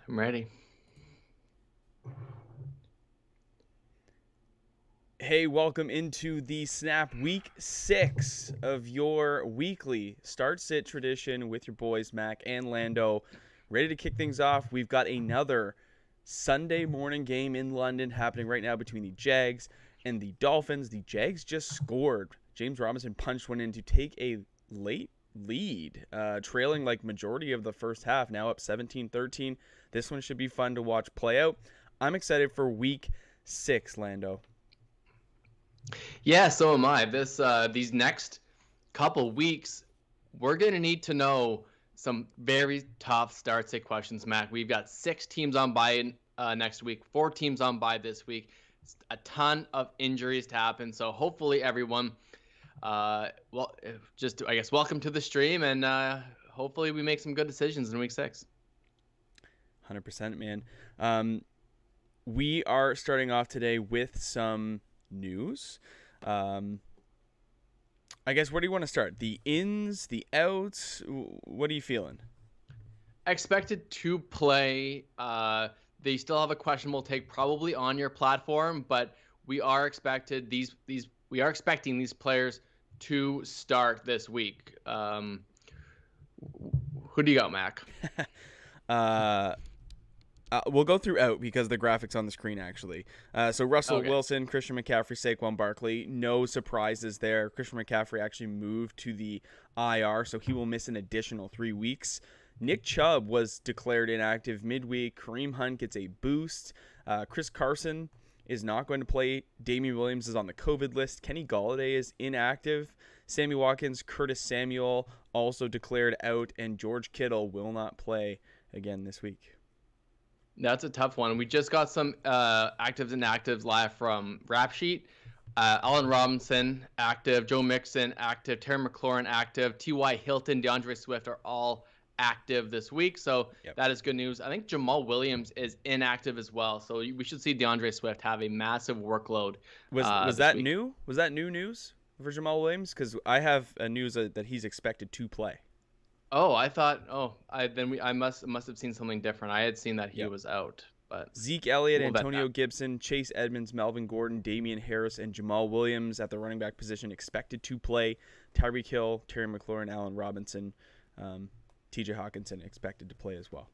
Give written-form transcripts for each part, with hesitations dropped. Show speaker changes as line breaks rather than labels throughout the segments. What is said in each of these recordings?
I'm ready.
Hey, welcome into the Snap Week 6 of your weekly start-sit tradition with your boys Mac and Lando. Ready to kick things off. We've got another Sunday morning game in London happening right now between the Jags and the Dolphins. The Jags just scored. James Robinson punched one in to take a late lead, trailing like majority of the first half, now up 17-13. This one should be fun to watch play out. I'm excited for week 6, Lando.
Yeah, so am I. These next couple weeks, we're gonna need to know some very tough start-sit questions, Mac. We've got 6 teams on bye next week, 4 teams on bye this week. A ton of injuries to happen. So hopefully everyone, welcome to the stream, and hopefully we make some good decisions in week 6.
100%, man. We are starting off today with some news. I guess, where do you want to start? The ins, the outs? What are you feeling?
Expected to play. They still have a questionable take probably on your platform, but we are expecting these players to start this week. Who do you got, Mac?
We'll go through out because the graphics on the screen, actually. So Russell Wilson, Christian McCaffrey, Saquon Barkley. No surprises there. Christian McCaffrey actually moved to the IR, so he will miss an additional 3 weeks. Nick Chubb was declared inactive midweek. Kareem Hunt gets a boost. Chris Carson is not going to play. Damian Williams is on the COVID list. Kenny Golladay is inactive. Sammy Watkins, Curtis Samuel also declared out, and George Kittle will not play again this week.
That's a tough one. We just got some actives and inactives live from Rap Sheet. Allen Robinson, active. Joe Mixon, active. Terry McLaurin, active. T.Y. Hilton, DeAndre Swift are all active this week. So That is good news. I think Jamal Williams is inactive as well. So we should see DeAndre Swift have a massive workload.
Was that new? Was that new news for Jamal Williams? Because I have news that he's expected to play.
Oh, I thought. I must have seen something different. I had seen that he was out, but
Zeke Elliott, Antonia Gibson, Chase Edmonds, Melvin Gordon, Damian Harris, and Jamal Williams at the running back position expected to play. Tyreek Hill, Terry McLaurin, Allen Robinson, Tj Hawkinson expected to play as well.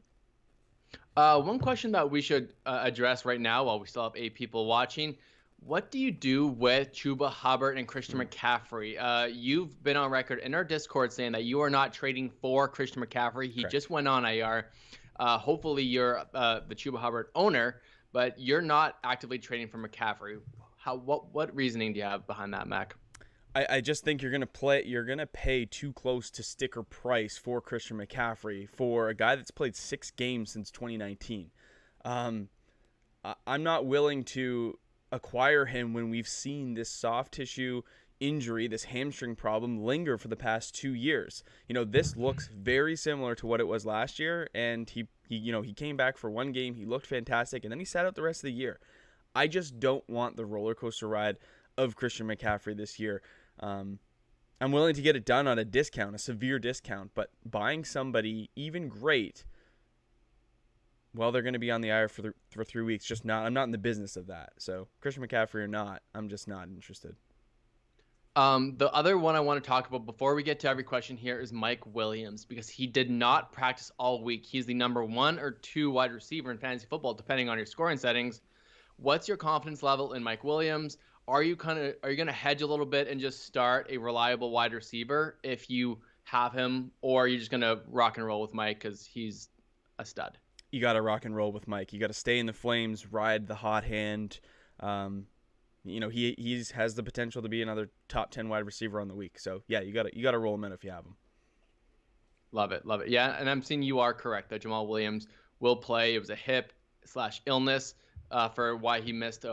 One question that we should address right now, while we still have 8 people watching. What do you do with Chuba, Hubbard, and Christian McCaffrey? You've been on record in our Discord saying that you are not trading for Christian McCaffrey. He just went on IR. Hopefully you're the Chuba Hubbard owner, but you're not actively trading for McCaffrey. What reasoning do you have behind that, Mac?
I just think you're gonna pay too close to sticker price for Christian McCaffrey for a guy that's played 6 games since 2019. I'm not willing to acquire him when we've seen this soft tissue injury, this hamstring problem, linger for the past 2 years. This looks very similar to what it was last year, and he came back for 1 game, he looked fantastic, and then he sat out the rest of the year. I just don't want the roller coaster ride of Christian McCaffrey this year. I'm willing to get it done on a discount, a severe discount, but buying somebody even great, well, they're going to be on the IR for 3 weeks. I'm not in the business of that. So Christian McCaffrey or not, I'm just not interested.
The other one I want to talk about before we get to every question here is Mike Williams, because he did not practice all week. He's the number 1 or 2 wide receiver in fantasy football, depending on your scoring settings. What's your confidence level in Mike Williams? Are you going to hedge a little bit and just start a reliable wide receiver if you have him, or are you just going to rock and roll with Mike because he's a stud?
You got to rock and roll with Mike. You got to stay in the flames, ride the hot hand. He has the potential to be another top 10 wide receiver on the week. So yeah, you got to roll him in if you have him.
Love it. Yeah, and I'm seeing you are correct that Jamal Williams will play. It was a hip/illness for why he missed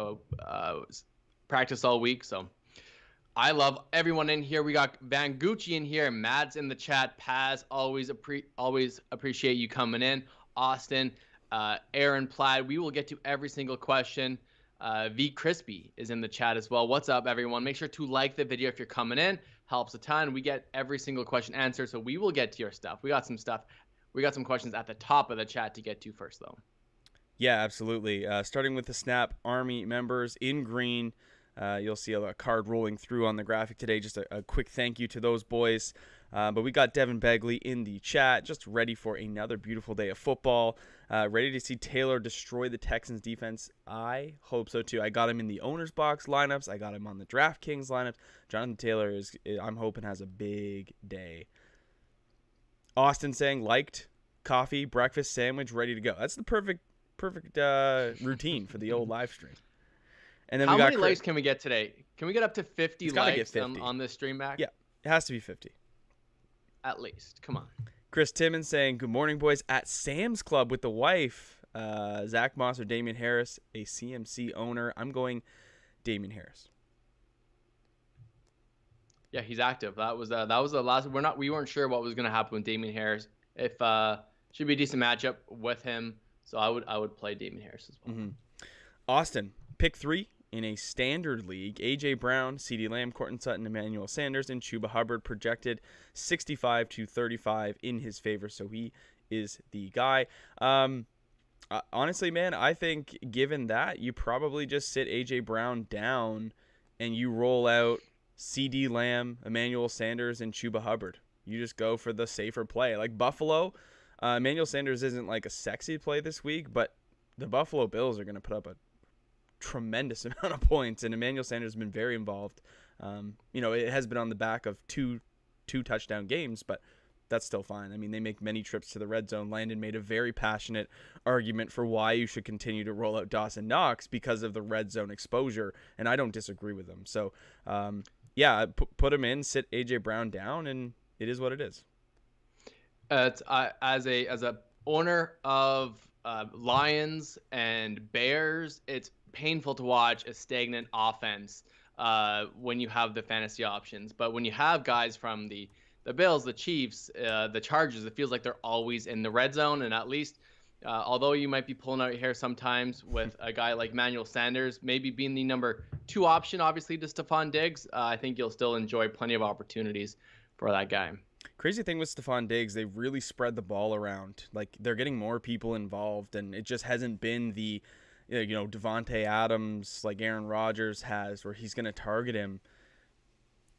practice all week. So I love everyone in here. We got Van Gucci in here, Mads in the chat, Paz, always appreciate you coming in. Austin, Aaron Plaid. We will get to every single question. V Crispy is in the chat as well. What's up, everyone? Make sure to like the video if you're coming in. Helps a ton. We get every single question answered, so we will get to your stuff. We got some stuff We got some questions at the top of the chat to get to first, though.
Yeah, absolutely. Starting with the Snap Army members in green. You'll see a card rolling through on the graphic today. Just a quick thank you to those boys. But we got Devin Begley in the chat, just ready for another beautiful day of football. Ready to see Taylor destroy the Texans defense. I hope so too. I got him in the owner's box lineups. I got him on the DraftKings lineups. Jonathan Taylor I'm hoping, has a big day. Austin saying liked, coffee, breakfast, sandwich, ready to go. That's the perfect routine for the old live stream. And then
how
we got
many likes can we get today? Can we get up to 50 likes
50.
On this stream, Mac?
Yeah, it has to be 50.
At least. Come on.
Chris Timmons saying, good morning, boys. At Sam's Club with the wife. Zach Moss or Damian Harris, a CMC owner. I'm going Damian Harris.
Yeah, he's active. That was the last. We weren't sure what was going to happen with Damian Harris. If should be a decent matchup with him. So I would play Damian Harris as well.
Mm-hmm. Austin, pick 3 in a standard league. AJ Brown, CeeDee Lamb, Courtland Sutton, Emmanuel Sanders, and Chuba Hubbard, projected 65-35 in his favor. So he is the guy. Honestly, man, I think given that, you probably just sit AJ Brown down and you roll out CeeDee Lamb, Emmanuel Sanders, and Chuba Hubbard. You just go for the safer play. Like Buffalo, Emmanuel Sanders isn't like a sexy play this week, but the Buffalo Bills are going to put up a tremendous amount of points, and Emmanuel Sanders has been very involved. It has been on the back of two touchdown games, but that's still fine. I mean, they make many trips to the red zone. Landon made a very passionate argument for why you should continue to roll out Dawson Knox because of the red zone exposure, and I don't disagree with him. So, put him in, sit AJ Brown down, and it is what it is.
As a owner of Lions and Bears, it's painful to watch a stagnant offense when you have the fantasy options. But when you have guys from the Bills, the Chiefs, the Chargers, it feels like they're always in the red zone. And at least, although you might be pulling out your hair sometimes with a guy like Emmanuel Sanders, maybe being the number 2 option, obviously, to Stephon Diggs, I think you'll still enjoy plenty of opportunities for that guy.
Crazy thing with Stephon Diggs, they really spread the ball around. Like, they're getting more people involved, and it just hasn't been the, Devontae Adams like Aaron Rodgers has, where he's going to target him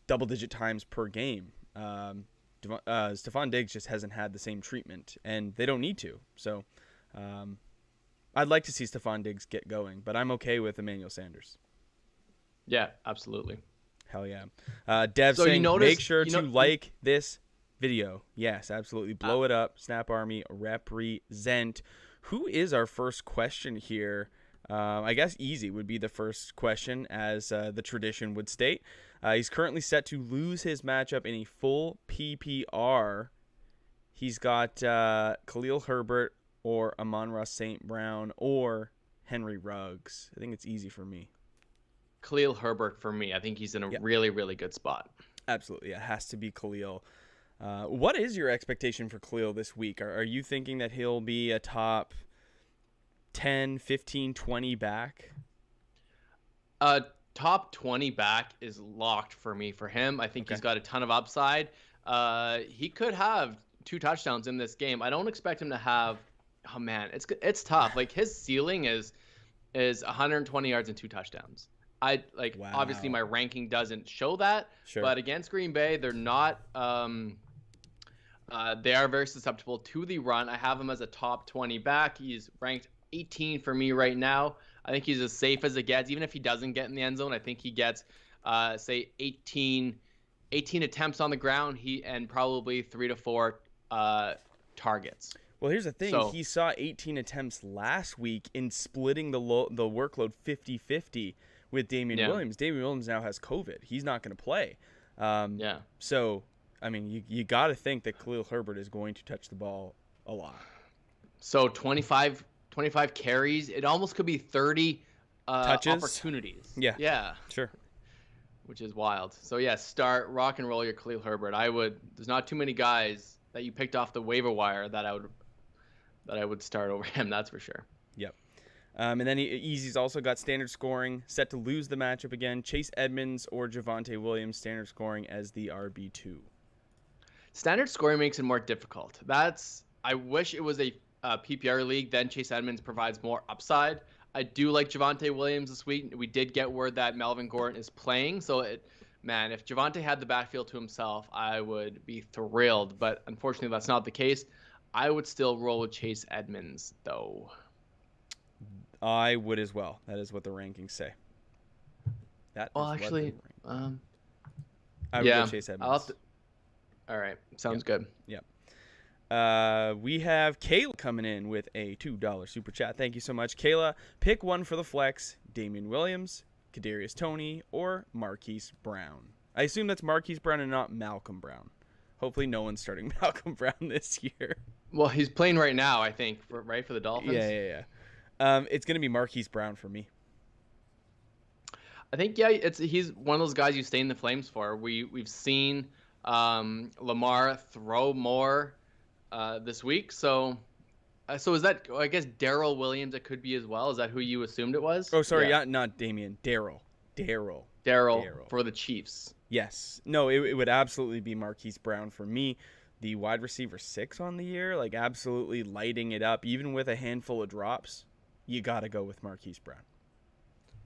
double-digit times per game. Stephon Diggs just hasn't had the same treatment, and they don't need to. So, I'd like to see Stephon Diggs get going, but I'm okay with Emmanuel Sanders.
Yeah, absolutely.
Hell yeah. Dev
so
saying, make sure to like this video. Yes, absolutely. Blow it up. Snap Army represent. Who is our first question here? I guess easy would be the first question, as the tradition would state. He's currently set to lose his matchup in a full PPR. He's got Khalil Herbert or Amon-Ra St. Brown or Henry Ruggs. I think it's easy for me.
Khalil Herbert for me. I think he's in a really, really good spot.
Absolutely. It has to be Khalil. What is your expectation for Khalil this week? Are you thinking that he'll be a top 10, 15, 20 back?
Top 20 back is locked for me for him. I think he's got a ton of upside. He could have 2 touchdowns in this game. I don't expect him to have – oh, man, it's tough. Like, his ceiling is 120 yards and 2 touchdowns.
Wow.
Obviously my ranking doesn't show that, but against Green Bay, they're not they are very susceptible to the run. I have him as a top 20 back. He's ranked 18 for me right now. I think he's as safe as it gets. Even if he doesn't get in the end zone, I think he gets say 18 attempts on the ground, and probably 3 to 4 targets.
Well, here's the thing. He saw 18 attempts last week in splitting the workload 50-50 with Damian Williams. Damian Williams now has COVID. He's not going to play. So, I mean, you got to think that Khalil Herbert is going to touch the ball a lot.
So 25 carries. It almost could be 30
touches,
opportunities.
Yeah. Sure.
Which is wild. So, start rock and roll your Khalil Herbert. There's not too many guys that you picked off the waiver wire that I would start over him. That's for sure.
Yep. And then Easy's also got standard scoring, set to lose the matchup again. Chase Edmonds or Javonte Williams, standard scoring as the RB2.
Standard scoring makes it more difficult. That's I wish it was a PPR league. Then Chase Edmonds provides more upside. I do like Javonte Williams this week. We did get word that Melvin Gordon is playing. So, man, if Javonte had the backfield to himself, I would be thrilled. But unfortunately, that's not the case. I would still roll with Chase Edmonds, though.
I would as well. That is what the rankings say.
Well, actually,
I would go Chase Edmonds.
All right. Sounds good.
Yep. We have Kayla coming in with a $2 super chat. Thank you so much, Kayla. Pick one for the flex: Damian Williams, Kadarius Toney, or Marquise Brown. I assume that's Marquise Brown and not Malcolm Brown. Hopefully, no one's starting Malcolm Brown this year.
Well, he's playing right now, I think, for the Dolphins.
Yeah. It's gonna be Marquise Brown for me.
I think he's one of those guys you stay in the flames for. We've seen Lamar throw more this week, so is that, I guess, Daryl Williams? It could be as well. Is that who you assumed it was?
Oh, sorry, yeah, not Damian. Daryl
for the Chiefs.
Yes, no, it would absolutely be Marquise Brown for me. The wide receiver 6 on the year, like absolutely lighting it up, even with a handful of drops. You gotta go with Marquise Brown.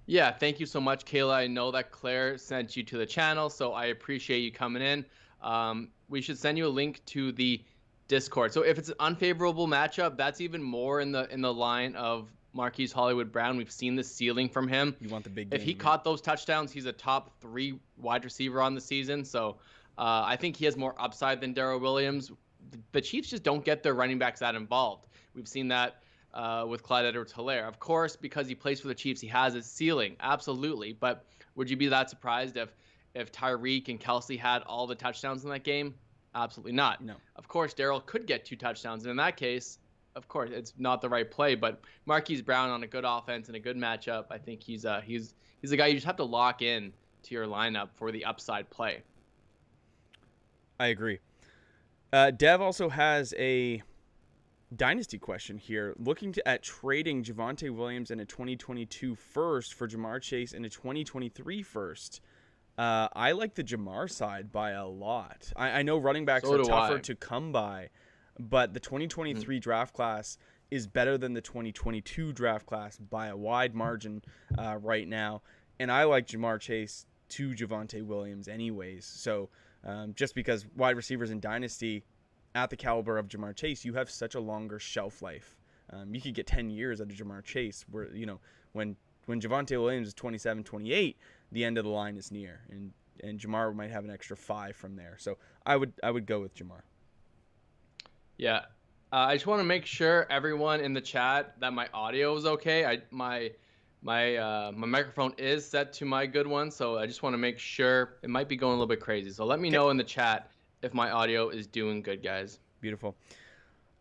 Yeah, thank you so much, Kayla. I know that Claire sent you to the channel, so I appreciate you coming in. We should send you a link to the Discord. So if it's an unfavorable matchup, that's even more in the line of Marquise Hollywood Brown. We've seen the ceiling from him.
You want the big game,
if he caught those touchdowns, he's a top 3 wide receiver on the season. So I think he has more upside than Daryl Williams. The Chiefs just don't get their running backs that involved. We've seen that with Clyde Edwards-Helaire. Of course, because he plays for the Chiefs, he has his ceiling, absolutely. But would you be that surprised if Tyreek and Kelsey had all the touchdowns in that game? Absolutely not.
No.
Of course, Daryl could get 2 touchdowns, and in that case, of course, it's not the right play. But Marquise Brown on a good offense and a good matchup, I think he's a guy you just have to lock in to your lineup for the upside play.
I agree. Dev also has a dynasty question here, looking at trading Javonte Williams in a 2022 first for Jamar Chase in a 2023 first. I like the Jamar side by a lot. I know running backs are tougher to come by, but the 2023 draft class is better than the 2022 draft class by a wide margin right now. And I like Jamar Chase to Javonte Williams anyways. So just because wide receivers in dynasty at the caliber of Jamar Chase, you have such a longer shelf life. You could get 10 years out of Jamar Chase, where, when Javonte Williams is 27, 28, the end of the line is near, and Jamar might have an extra 5 from there. So I would go with Jamar.
Yeah. I just want to make sure everyone in the chat that my audio is okay. My microphone is set to my good one, so I just want to make sure. It might be going a little bit crazy. So let me know in the chat if my audio is doing good, guys.
Beautiful.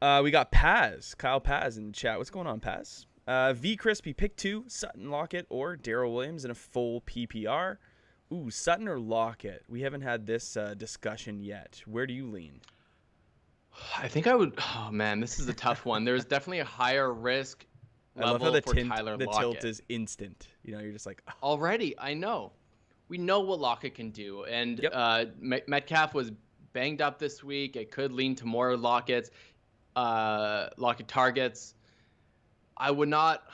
We got Kyle Paz in the chat. What's going on, Paz? V Crispy, pick 2, Sutton, Lockett, or Daryl Williams in a full PPR. Ooh, Sutton or Lockett? We haven't had this discussion yet. Where do you lean?
I think I would. Oh man, this is a tough one. There's definitely a higher risk level for Tyler Lockett.
The tilt is instant. You're just like, oh.
Already, I know. We know what Lockett can do, and Metcalf was banged up this week. It could lean to more Lockett targets. I would not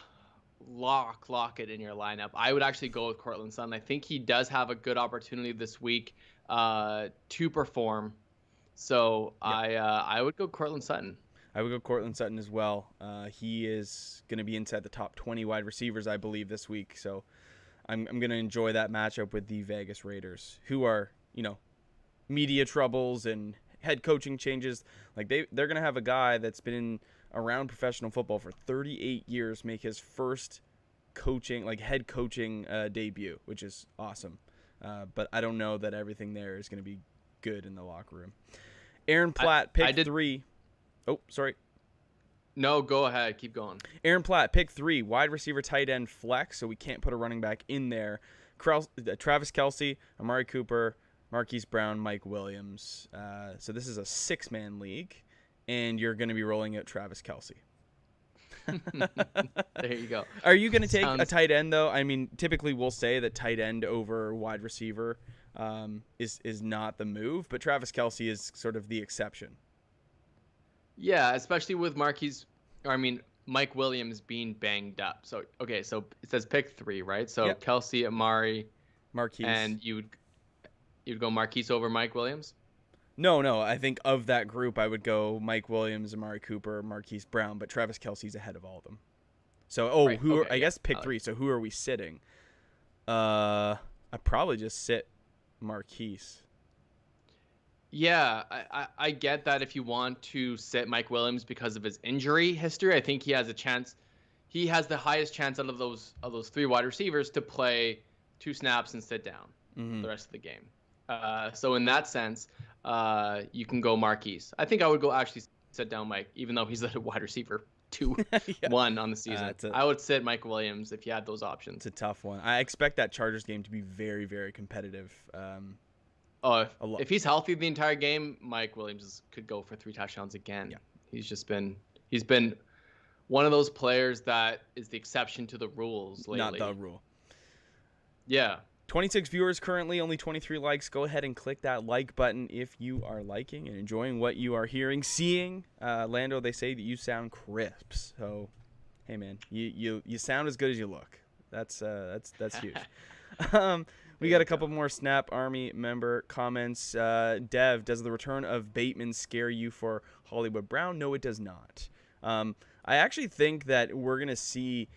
lock Lockett in your lineup. I would actually go with Courtland Sutton. I think he does have a good opportunity this week to perform. So I would go Courtland Sutton.
I would go Courtland Sutton as well. He is going to be inside the top 20 wide receivers, I believe, this week. So I'm going to enjoy that matchup with the Vegas Raiders, who are, media troubles and head coaching changes. Like they're going to have a guy that's been around professional football for 38 years make his first head coaching debut, which is awesome. But I don't know that everything there is going to be good in the locker room. Aaron Platt, pick 3. Oh, sorry.
No, go ahead. Keep going.
Aaron Platt, pick 3, wide receiver, tight end, flex, so we can't put a running back in there. Travis Kelce, Amari Cooper, Marquise Brown, Mike Williams. So this is a 6-man league, and you're going to be rolling out Travis Kelce.
There you go.
Are you going to take a tight end, though? I mean, typically we'll say that tight end over wide receiver is not the move, but Travis Kelce is sort of the exception.
Yeah, especially with Mike Williams being banged up. So okay, so it says pick 3, right? So
Yep.
Kelsey, Amari,
Marquise.
and you'd go Marquise over Mike Williams.
No. I think of that group, I would go Mike Williams, Amari Cooper, Marquise Brown, but Travis Kelce's ahead of all of them. So,
Right. Okay,
I
yeah,
guess pick 3. So who are we sitting? I'd probably just sit Marquise.
Yeah, I get that if you want to sit Mike Williams because of his injury history, I think he has a chance. He has the highest chance out of those 3 wide receivers to play 2 snaps and sit down the rest of the game. So in that sense, you can go Marquise. I think I would go actually sit down Mike, even though he's a wide receiver 2-1 on the season. I would sit Mike Williams if you had those options.
It's a tough one. I expect that Chargers game to be very, very competitive.
If he's healthy the entire game, Mike Williams could go for 3 touchdowns again.
Yeah.
He's been one of those players that is the exception to the rules lately.
Not the rule.
Yeah.
26 viewers currently, only 23 likes. Go ahead and click that like button if you are liking and enjoying what you are hearing, seeing. Lando, they say that you sound crisp. So, hey man, you sound as good as you look. That's huge. We got a couple more Snap Army member comments. Dev, does the return of Bateman scare you for Hollywood Brown? No, it does not. I actually think that we're going to see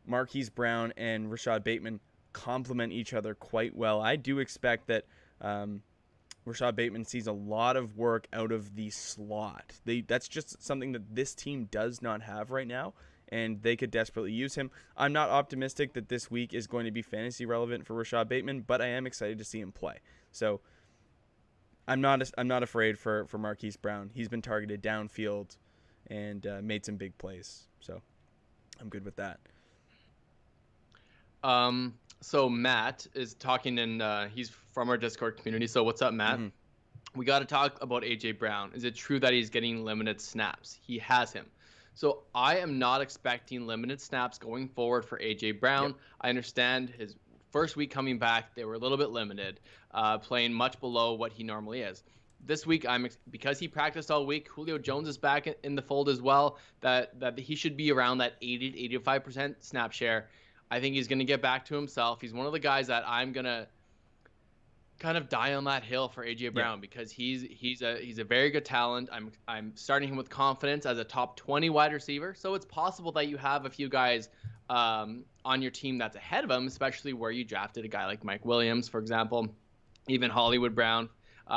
Marquise Brown and Rashad Bateman complement each other quite well. I do expect that Rashad Bateman sees a lot of work out of the slot. That's just something that this team does not have right now, and they could desperately use him. I'm not optimistic that this week is going to be fantasy relevant for Rashad Bateman, but I am excited to see him play. So I'm not afraid for Marquise Brown. He's been targeted downfield and made some big plays. So I'm good with that.
So Matt is talking, and he's from our Discord community. So what's up, Matt?
Mm-hmm.
We got to talk about AJ Brown. Is it true that he's getting limited snaps? He has him. So I am not expecting limited snaps going forward for AJ Brown. Yep. I understand his first week coming back, they were a little bit limited, playing much below what he normally is. This week, because he practiced all week, Julio Jones is back in the fold as well, that he should be around that 80 to 85% snap share. I think he's going to get back to himself. He's one of the guys that I'm going to kind of die on that hill for AJ Brown because he's a very good talent. I'm starting him with confidence as a top 20 wide receiver. So it's possible that you have a few guys on your team that's ahead of him, especially where you drafted a guy like Mike Williams, for example, even Hollywood Brown.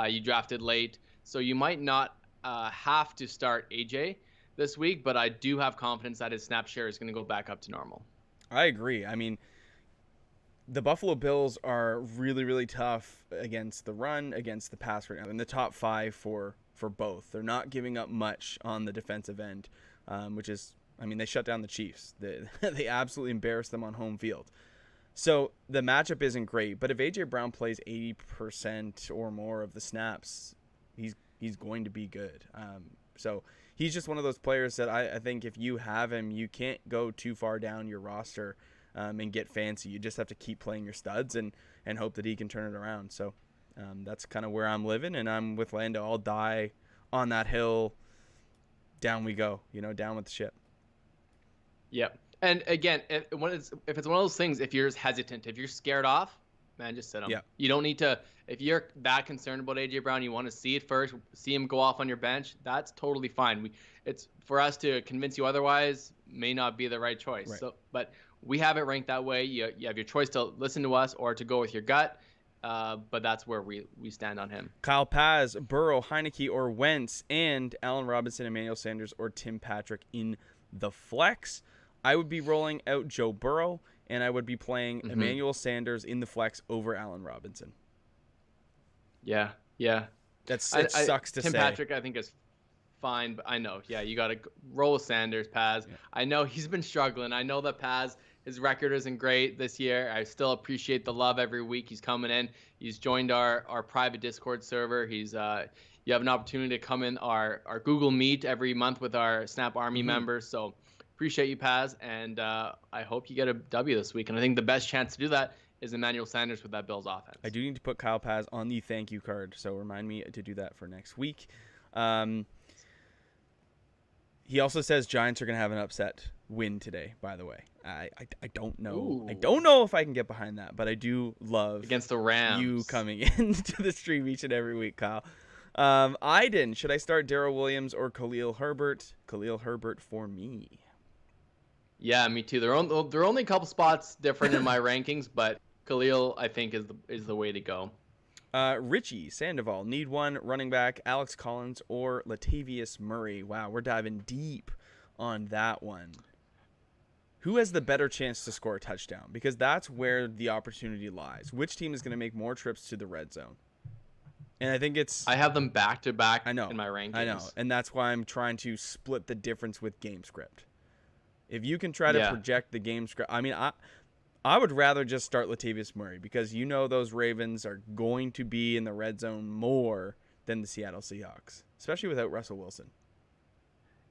You drafted late, so you might not have to start AJ this week, but I do have confidence that his snap share is going to go back up to normal.
I agree. I mean, the Buffalo Bills are really, really tough against the run, against the pass right now. In the top 5 for both. They're not giving up much on the defensive end, which is, I mean, they shut down the Chiefs. They absolutely embarrassed them on home field. So the matchup isn't great, but if AJ Brown plays 80% or more of the snaps, he's going to be good. So he's just one of those players that I think if you have him, you can't go too far down your roster and get fancy. You just have to keep playing your studs and hope that he can turn it around. So that's kind of where I'm living, and I'm with Lando. I'll die on that hill. Down we go, down with the ship.
Yep. And again, if it's one of those things, if you're hesitant, if you're scared off, man, just sit him.
Yeah.
You don't need to. If you're that concerned about AJ Brown, you want to see it first, see him go off on your bench. That's totally fine. It's for us to convince you otherwise may not be the right choice.
Right.
So, but we have it ranked that way. You have your choice to listen to us or to go with your gut. But that's where we stand on him.
Kyle Paz, Burrow, Heineke, or Wentz, and Allen Robinson, Emmanuel Sanders, or Tim Patrick in the flex. I would be rolling out Joe Burrow, and I would be playing Emmanuel Sanders in the flex over Allen Robinson.
Yeah.
It sucks to say.
Tim Patrick, I think, is fine, but I know. Yeah, you got to roll with Sanders, Paz. Yeah. I know he's been struggling. I know that Paz, his record isn't great this year. I still appreciate the love every week he's coming in. He's joined our private Discord server. He's you have an opportunity to come in our Google Meet every month with our Snap Army members. So appreciate you, Paz, and I hope you get a W this week. And I think the best chance to do that is Emmanuel Sanders with that Bills offense.
I do need to put Kyle Paz on the thank you card, so remind me to do that for next week. He also says Giants are going to have an upset win today, by the way. I don't know.
Ooh.
I don't know if I can get behind that, but I do love
against the Rams.
You coming into the stream each and every week, Kyle. Iden, should I start Daryl Williams or Khalil Herbert? Khalil Herbert for me.
Yeah, me too. They're only a couple spots different in my rankings, but Khalil, I think, is the way to go.
Richie Sandoval, need one running back, Alex Collins or Latavius Murray. Wow, we're diving deep on that one. Who has the better chance to score a touchdown? Because that's where the opportunity lies. Which team is going to make more trips to the red zone? And I think I
have them back to back
in
my rankings.
I know, and that's why I'm trying to split the difference with game script. If you can try to project the game script, I mean, I would rather just start Latavius Murray because those Ravens are going to be in the red zone more than the Seattle Seahawks, especially without Russell Wilson.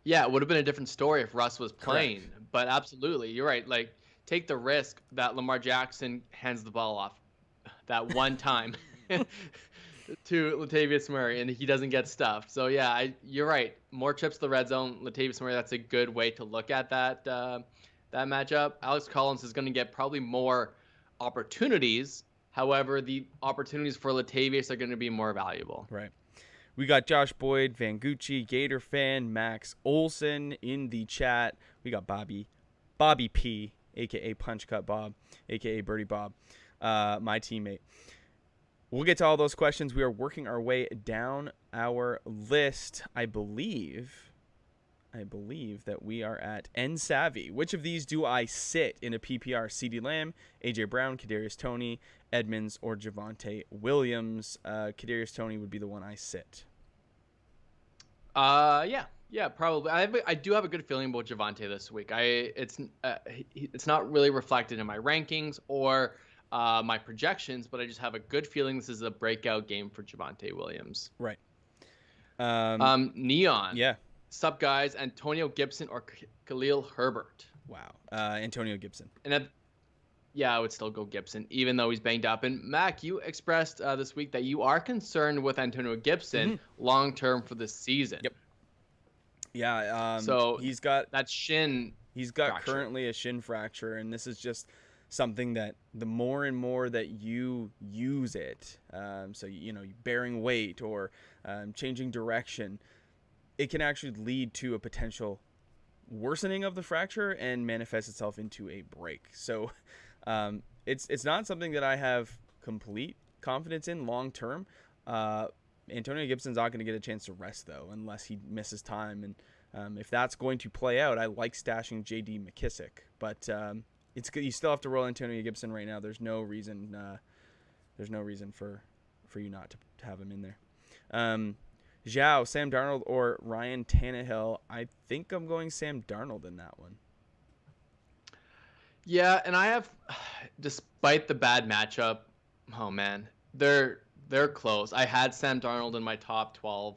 Yeah, it would have been a different story if Russ was playing.
Correct.
But absolutely, you're right. Like, take the risk that Lamar Jackson hands the ball off that one time to Latavius Murray, and he doesn't get stuffed. So, yeah, you're right. More trips to the red zone. Latavius Murray, that's a good way to look at that matchup. Alex Collins is going to get probably more opportunities. However, the opportunities for Latavius are going to be more valuable.
Right. We got Josh Boyd, Van Gucci, Gator Fan, Max Olson in the chat. We got Bobby P, a.k.a. Punch Cut Bob, a.k.a. Birdie Bob, my teammate. We'll get to all those questions. We are working our way down our list. I believe that we are at N Savvy. Which of these do I sit in a PPR? CeeDee Lamb, A.J. Brown, Kadarius Toney, Edmonds, or Javonte Williams? Kadarius Toney would be the one I sit.
Yeah, probably. I do have a good feeling about Javonte this week. It's not really reflected in my rankings or my projections, but I just have a good feeling this is a breakout game for Javonte Williams.
Right.
Neon.
Yeah.
Sup, guys? Antonia Gibson or Khalil Herbert?
Wow. Antonia Gibson.
And I would still go Gibson, even though he's banged up. And Mac, you expressed this week that you are concerned with Antonia Gibson long term for this season.
Yep. Yeah.
So
he's got
that shin.
He's got
fracture.
Currently a shin fracture, and this is just something that the more and more that you use it, so bearing weight or changing direction, it can actually lead to a potential worsening of the fracture and manifest itself into a break. So it's not something that I have complete confidence in long term. Antonio Gibson's not going to get a chance to rest, though, unless he misses time. And if that's going to play out, I like stashing J.D. McKissick. But it's good. You still have to roll Antonio Gibson right now. There's no reason for you not to have him in there. Zhao, Sam Darnold, or Ryan Tannehill? I think I'm going Sam Darnold in that one.
Yeah, and I have, despite the bad matchup, oh man, they're close. I had Sam Darnold in my top 12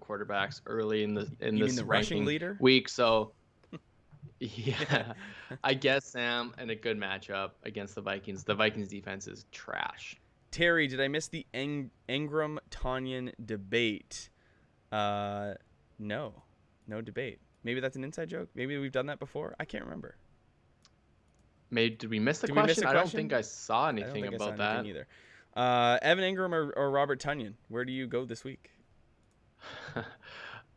quarterbacks early in this
rushing leader
week, so yeah, I guess Sam in a good matchup against the Vikings. The Vikings defense is trash.
Terry, did I miss the Engram Tanyan debate? No debate. Maybe that's an inside joke. Maybe we've done that before. I can't remember.
Did we miss the question? I don't think I saw anything about that
either. Evan Engram or Robert Tonyan? Where do you go this week?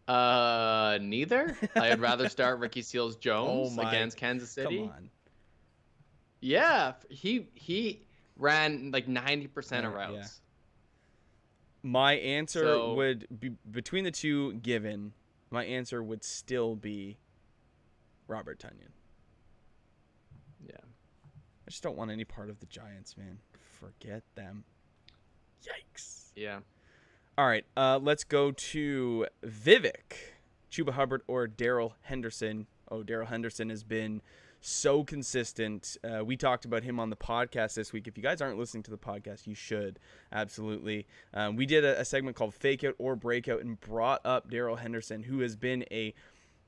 Neither. I'd rather start Ricky Seals-Jones against Kansas City.
Come on.
Yeah, he ran like 90% of routes.
Yeah. My answer would be between the two given. My answer would still be Robert Tonyan.
Yeah.
I just don't want any part of the Giants, man. Forget them. Yikes.
Yeah.
All right, let's go to Vivek. Chuba Hubbard or Daryl Henderson. Oh, Daryl Henderson has been so consistent. We talked about him on the podcast this week. If you guys aren't listening to the podcast, you should. Absolutely. We did a segment called Fake Out or Breakout and brought up Daryl Henderson, who has been a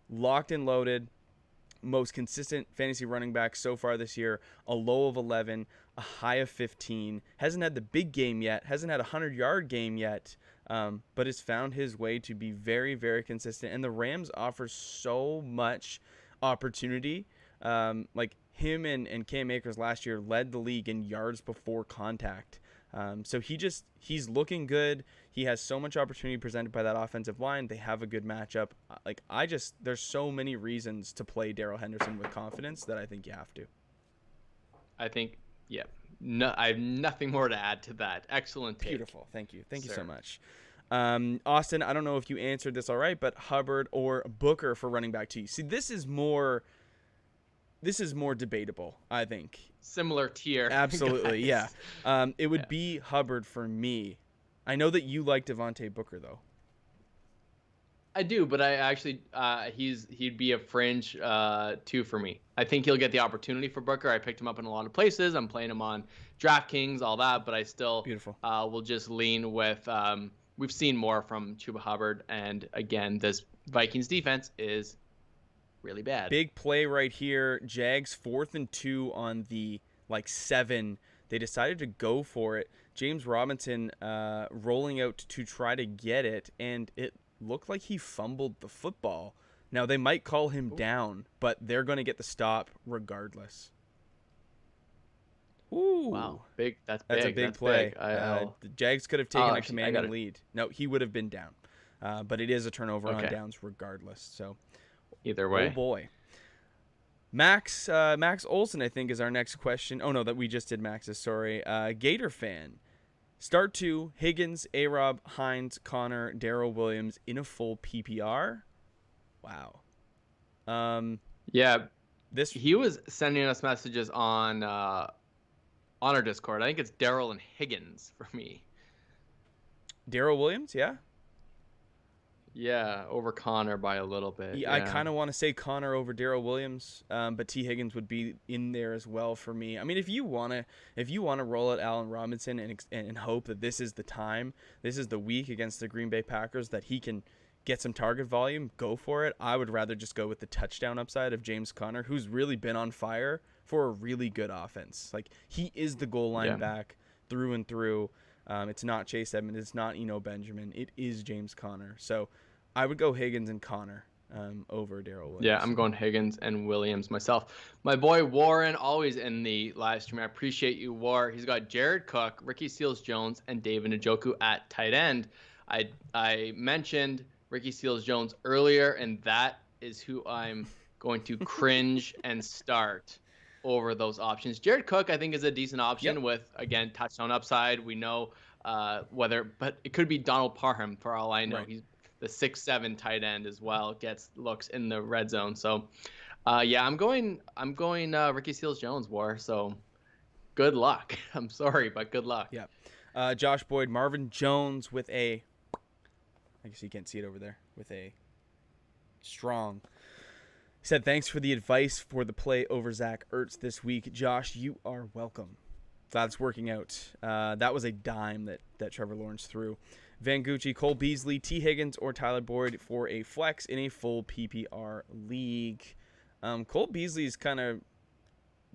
locked and loaded, most consistent fantasy running back so far this year. A low of 11, a high of 15. Hasn't had the big game yet. Hasn't had a 100-yard game yet. but has found his way to be very, very consistent. And the Rams offer so much opportunity. Like him and Cam Akers last year led the league in yards before contact. So he's looking good. He has so much opportunity presented by that offensive line. They have a good matchup. There's so many reasons to play Daryl Henderson with confidence that I think you have to.
I think, yeah. No, I have nothing more to add to that. Excellent take.
Beautiful. Thank you. Thank you so much. Austin, I don't know if you answered this all right, but Hubbard or Booker for running back 2. See, this is more debatable, I think.
Similar tier.
Absolutely, yeah. It would be Hubbard for me. I know that you like Devontae Booker, though.
I do, but I actually he'd be a fringe 2 for me. I think he'll get the opportunity for Booker. I picked him up in a lot of places. I'm playing him on DraftKings, all that, but I still will just lean with we've seen more from Chuba Hubbard, and again, this Vikings defense is really bad.
Big play right here. Jags 4th and 2 on the 7. They decided to go for it. James Robinson rolling out to try to get it, and it looked like he fumbled the football. Now, they might call him down, but they're going to get the stop regardless. Ooh.
Wow. Big. That's
a big play. The Jags could have taken a commanding lead. No, he would have been down. But it is a turnover on downs regardless. So
either way.
Oh, boy. Max Olson, I think, is our next question. Oh, no, that we just did Max's. Sorry. Gator fan. Start 2, Higgins, A-Rob, Hines, Connor, Daryl Williams in a full PPR. Wow.
Yeah. He was sending us messages on our Discord. I think it's Daryl and Higgins for me.
Daryl Williams, yeah?
Yeah, over Connor by a little bit.
Yeah. I kind of want to say Connor over Daryl Williams, but T. Higgins would be in there as well for me. I mean, if you wanna roll at Allen Robinson and hope that this is the time, this is the week against the Green Bay Packers that he can get some target volume, go for it. I would rather just go with the touchdown upside of James Conner, who's really been on fire for a really good offense. Like, he is the goal line back through and through. It's not Chase Edmonds. It's not Eno Benjamin. It is James Conner. So I would go Higgins and Connor over Daryl Williams.
Yeah, I'm going Higgins and Williams myself. My boy Warren, always in the live stream. I appreciate you, War. He's got Jared Cook, Ricky Seals-Jones, and David Njoku at tight end. I mentioned Ricky Seals-Jones earlier, and that is who I'm going to cringe and start over those options. Jared Cook, I think, is a decent option with, again, touchdown upside. We know but it could be Donald Parham for all I know. Right. He's the 6'7" tight end as well, gets looks in the red zone. So, I'm going Ricky Seals-Jones, War. So, good luck. I'm sorry, but good luck.
Yeah. Josh Boyd, Marvin Jones with a, I guess you can't see it over there, with a strong. He said, thanks for the advice for the play over Zach Ertz this week. Josh, you are welcome. Glad it's working out. That was a dime that Trevor Lawrence threw. Van Gucci, Cole Beasley, T. Higgins, or Tyler Boyd for a flex in a full PPR league. Cole Beasley's kind of,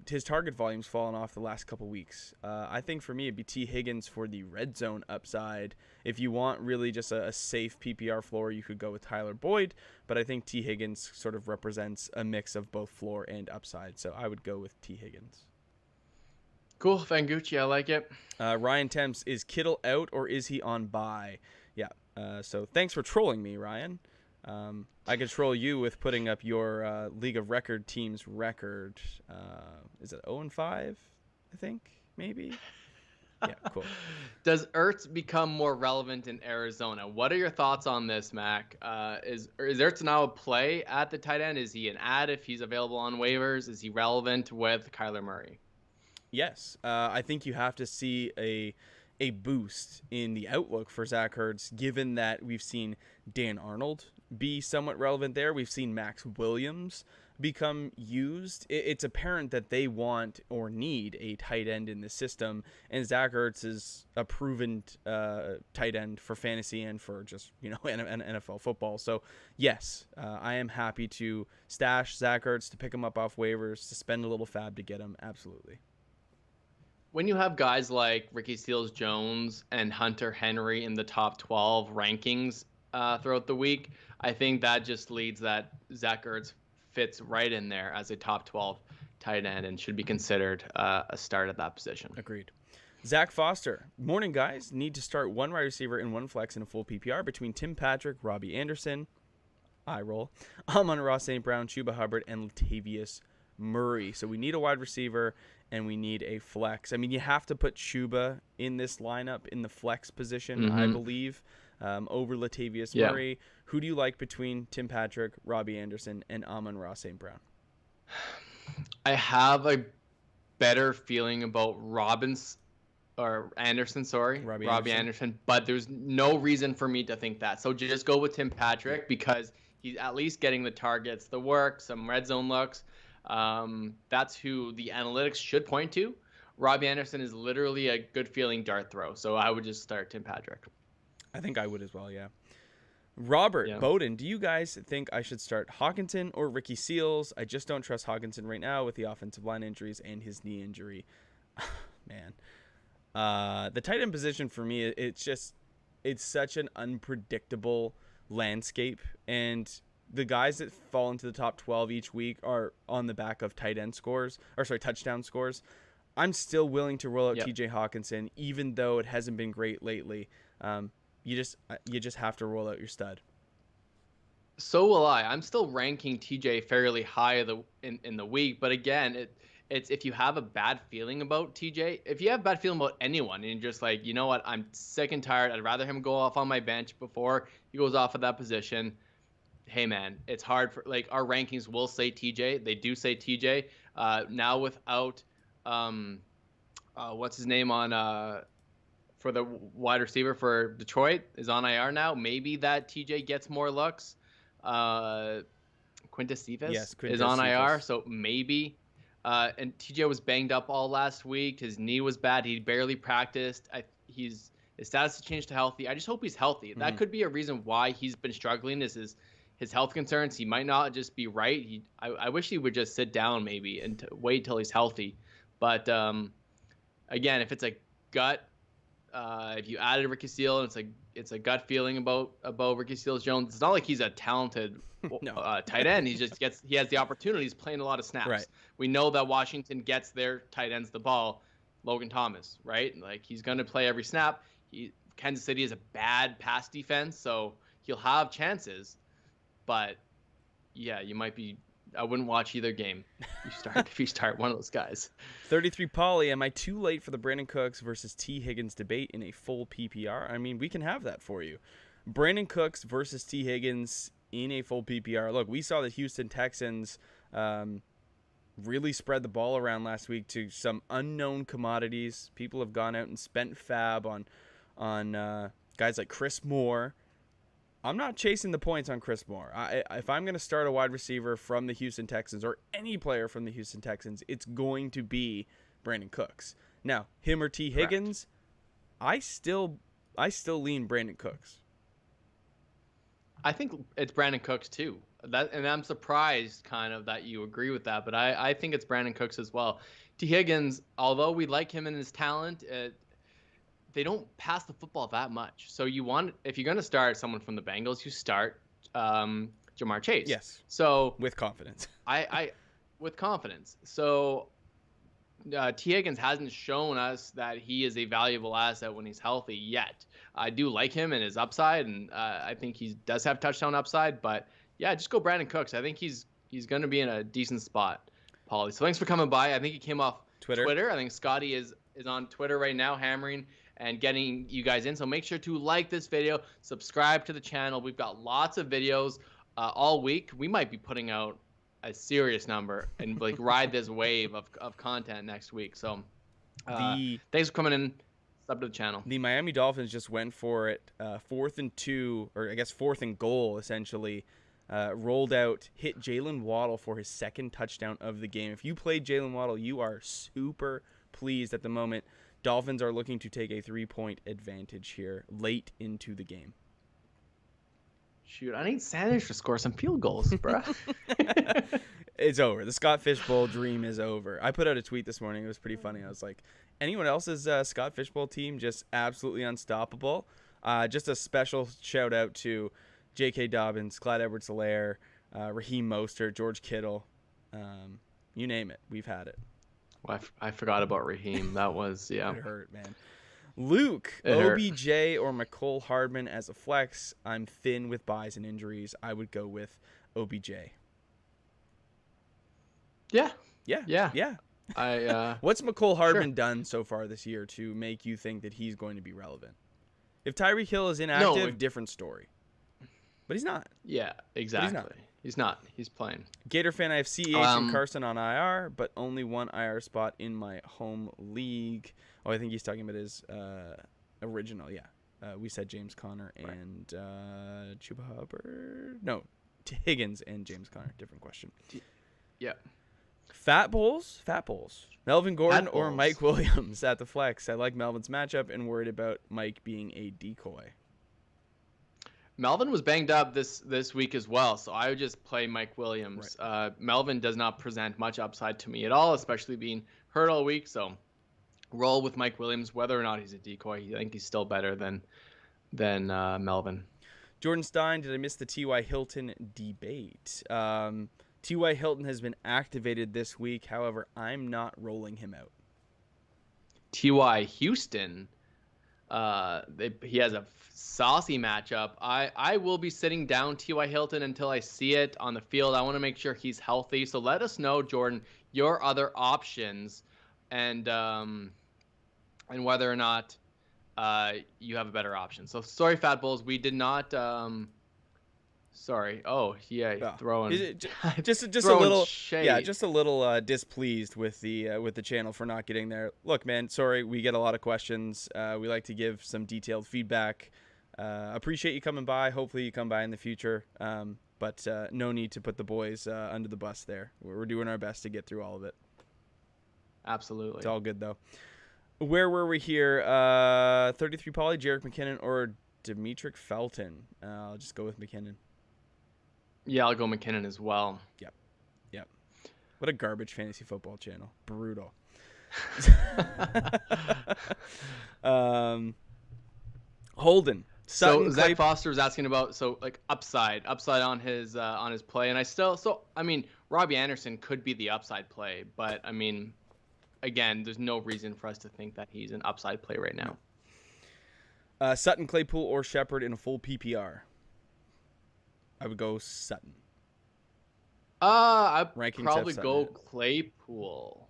his target volume's fallen off the last couple weeks. I think for me it'd be T. Higgins for the red zone upside. If you want really just a safe PPR floor, you could go with Tyler Boyd, but I think T. Higgins sort of represents a mix of both floor and upside, so I would go with T. Higgins.
Cool, Vangucci, I like it.
Ryan Temps, is Kittle out or is he on bye? Yeah, so thanks for trolling me, Ryan. I could troll you with putting up your League of Record team's record. Is it 0-5, I think, maybe? Yeah, cool.
Does Ertz become more relevant in Arizona? What are your thoughts on this, Mac? Is Ertz now a play at the tight end? Is he an ad if he's available on waivers? Is he relevant with Kyler Murray?
Yes, I think you have to see a boost in the outlook for Zach Ertz, given that we've seen Dan Arnold be somewhat relevant there. We've seen Max Williams become used. It's apparent that they want or need a tight end in the system, and Zach Ertz is a proven tight end for fantasy and for just NFL football. So yes, I am happy to stash Zach Ertz, to pick him up off waivers, to spend a little fab to get him. Absolutely.
when you have guys like Ricky Seals-Jones and Hunter Henry in the top 12 rankings throughout the week, I think that just leads that Zach Ertz fits right in there as a top 12 tight end and should be considered a start at that position.
Agreed. Zach Foster. Morning, guys. Need to start one wide receiver and one flex in a full PPR between Tim Patrick, Robbie Anderson, eye roll, Amon-Ra St. Brown, Chuba Hubbard, and Latavius Murray. So we need a wide receiver and we need a flex. I mean, you have to put Chuba in this lineup in the flex position, I believe, over Latavius Murray. Who do you like between Tim Patrick, Robbie Anderson, and Amon-Ra St. Brown?
I have a better feeling about Robbie Anderson, but there's no reason for me to think that. So just go with Tim Patrick because he's at least getting the targets, the work, some red zone looks. That's who the analytics should point to. Robbie Anderson is literally a good feeling dart throw, so I would just start Tim Patrick.
I think I would as well, yeah. Robert Bowden, do you guys think I should start Hawkinson or Ricky Seals? I just don't trust Hogginson right now with the offensive line injuries and his knee injury. Man. The tight end position for me, it's such an unpredictable landscape, and the guys that fall into the top 12 each week are on the back of touchdown scores. I'm still willing to roll out Tj Hawkinson, even though it hasn't been great lately. You just have to roll out your stud.
So will I. I'm still ranking TJ fairly high in the week, but again, it's if you have a bad feeling about TJ, if you have a bad feeling about anyone, and you're just like, you know what, I'm sick and tired. I'd rather him go off on my bench before he goes off of that position. Hey man, it's hard for our rankings will say TJ. They do say TJ. Now without what's his name on for the wide receiver for Detroit is on IR now. Maybe that TJ gets more looks. Quintus Cephas is on IR, so maybe. And TJ was banged up all last week. His knee was bad. He barely practiced. His status has changed to healthy. I just hope he's healthy. Mm-hmm. That could be a reason why he's been struggling. Is his health concerns. He might not just be right. I wish he would just sit down maybe and wait till he's healthy. But again, if it's a gut, if you added Ricky Seals, it's a gut feeling about Ricky Seals-Jones. It's not like he's a talented tight end. He has the opportunity. He's playing a lot of snaps.
Right.
We know that Washington gets their tight ends the ball. Logan Thomas, right? He's going to play every snap. Kansas City is a bad pass defense, so he'll have chances. But yeah, I wouldn't watch either game if you start one of those guys.
33 Pauly, am I too late for the Brandon Cooks versus T. Higgins debate in a full PPR? I mean, we can have that for you. Brandon Cooks versus T. Higgins in a full PPR. Look, we saw the Houston Texans really spread the ball around last week to some unknown commodities. People have gone out and spent fab on guys like Chris Moore. I'm not chasing the points on Chris Moore. If I'm going to start a wide receiver from the Houston Texans or any player from the Houston Texans, it's going to be Brandon Cooks. Now, him or T. Higgins, I still lean Brandon Cooks.
I think it's Brandon Cooks too. And I'm surprised kind of that you agree with that, but I think it's Brandon Cooks as well. T. Higgins, although we like him and his talent, they don't pass the football that much. So if you're going to start someone from the Bengals, you start Jamar Chase.
Yes.
So
with confidence.
With confidence. So T. Higgins hasn't shown us that he is a valuable asset when he's healthy yet. I do like him and his upside, and I think he does have touchdown upside. But yeah, just go Brandon Cooks. I think he's going to be in a decent spot, Pauly. So thanks for coming by. I think he came off Twitter. I think Scotty is on Twitter right now, hammering and getting you guys in. So make sure to like this video, subscribe to the channel. We've got lots of videos all week. We might be putting out a serious number and ride this wave of content next week. So thanks for coming in. Sub to the channel. The
Miami Dolphins just went for it. 4th and 2, or I guess 4th and goal, essentially. Rolled out, hit Jalen Waddle for his second touchdown of the game. If you played Jalen Waddle, you are super pleased at the moment. Dolphins are looking to take a 3-point advantage here late into the game.
Shoot, I need Sanders to score some field goals, bro.
It's over. The Scott Fishbowl dream is over. I put out a tweet this morning. It was pretty funny. I was like, anyone else's Scott Fishbowl team just absolutely unstoppable? Just a special shout out to J.K. Dobbins, Clyde Edwards-Helaire, Raheem Mostert, George Kittle. You name it. We've had it.
Well, I forgot about Raheem. That was, yeah.
It hurt, man. Luke, OBJ or McCole Hardman as a flex. I'm thin with buys and injuries. I would go with OBJ.
Yeah.
What's McCole Hardman done so far this year to make you think that he's going to be relevant? If Tyreek Hill is inactive, different story. But he's not.
Yeah, exactly. He's not. He's playing.
Gator fan, I have CH and Carson on IR, but only one IR spot in my home league. Oh, I think he's talking about his original. Yeah. We said James Conner and Chuba Hubbard. No, Higgins and James Conner. Different question.
Yeah.
Fat Bowls. Melvin Gordon or Mike Williams at the flex. I like Melvin's matchup and worried about Mike being a decoy.
Melvin was banged up this week as well, so I would just play Mike Williams. Right. Melvin does not present much upside to me at all, especially being hurt all week. So roll with Mike Williams, whether or not he's a decoy. I think he's still better than Melvin.
Jordan Stein, did I miss the T.Y. Hilton debate? T.Y. Hilton has been activated this week. However, I'm not rolling him out.
T.Y. Houston. He has a saucy matchup. I will be sitting down T.Y. Hilton until I see it on the field. I want to make sure he's healthy. So let us know, Jordan, your other options and whether or not you have a better option. So sorry, Fat Bulls, we did not. Sorry. Oh, yeah, throwing
just
throwing
a little
shade.
Yeah, just a little displeased with the channel for not getting there. Look, man, sorry, we get a lot of questions. We like to give some detailed feedback. Appreciate you coming by. Hopefully you come by in the future. But no need to put the boys under the bus there. We're doing our best to get through all of it.
Absolutely.
It's all good though. Where were we here? 33 Poly, Jerick McKinnon or Demetric Felton? I'll just go with McKinnon.
Yeah, I'll go McKinnon as well.
Yep. What a garbage fantasy football channel. Brutal. Holden.
Sutton, so Zach Foster was asking about upside on his play, and Robbie Anderson could be the upside play, but again, there's no reason for us to think that he's an upside play right now.
Sutton, Claypool, or Shepard in a full PPR. I would go Sutton.
I'd probably go Claypool.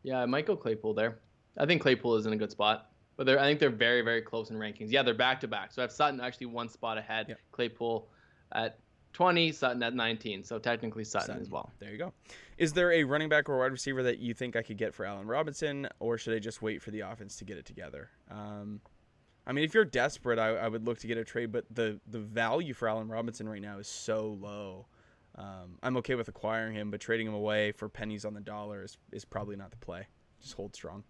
Yeah, I might go Claypool there. I think Claypool is in a good spot. But I think they're very, very close in rankings. Yeah, they're back-to-back. So I have Sutton actually one spot ahead. Yep. Claypool at 20, Sutton at 19. So technically Sutton as well.
There you go. Is there a running back or wide receiver that you think I could get for Allen Robinson, or should I just wait for the offense to get it together? If you're desperate, I would look to get a trade, but the value for Allen Robinson right now is so low. I'm okay with acquiring him, but trading him away for pennies on the dollar is probably not the play. Just hold strong.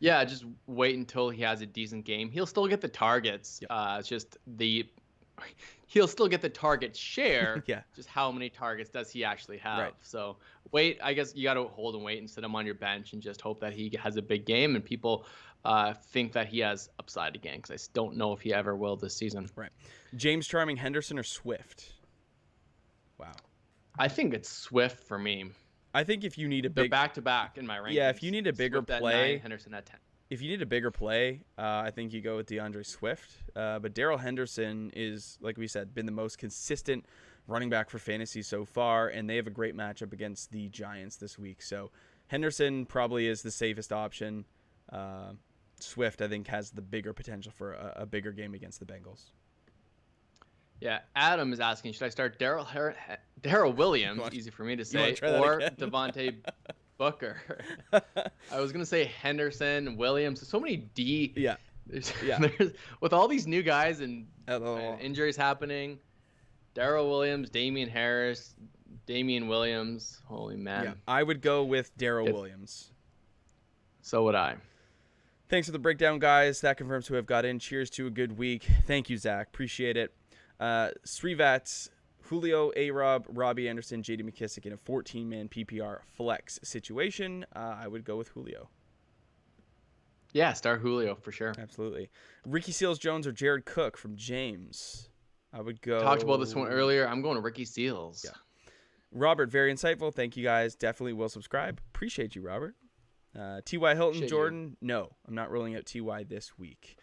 Yeah, just wait until he has a decent game. He'll still get the targets. Yep. It's just he'll still get the target share.
Yeah.
Just how many targets does he actually have?
Right.
So wait. I guess you got to hold and wait and sit him on your bench and just hope that he has a big game and people think that he has upside again, because I don't know if he ever will this season.
Right. James Charming, Henderson, or Swift? Wow.
I think it's Swift for me.
I think if you need a
big back-to-back in my rankings.
Yeah, if you need a bigger
Swift
play,
at 9, Henderson at 10.
If you need a bigger play, I think you go with DeAndre Swift. But Daryl Henderson is, like we said, been the most consistent running back for fantasy so far, and they have a great matchup against the Giants this week. So Henderson probably is the safest option. Swift, I think, has the bigger potential for a bigger game against the Bengals.
Yeah, Adam is asking, should I start Daryl Williams, easy for me to say, or Devontae Booker? I was going to say Henderson, Williams. So many D.
Yeah.
There's, with all these new guys and injuries happening, Daryl Williams, Damian Harris, Damian Williams. Holy man.
Yeah, I would go with Daryl Williams.
So would I.
Thanks for the breakdown, guys. That confirms who have got in. Cheers to a good week. Thank you, Zach. Appreciate it. Srivats, Julio, A-Rob, Robbie Anderson, J.D. McKissick in a 14-man PPR flex situation. I would go with Julio.
Yeah, start Julio for sure.
Absolutely. Ricky Seals-Jones or Jared Cook from James. I would go.
Talked about this one earlier. I'm going to Ricky Seals.
Yeah. Robert, very insightful. Thank you guys. Definitely will subscribe. Appreciate you, Robert. T.Y. Hilton,
Appreciate
Jordan. You. No, I'm not rolling out T.Y. this week.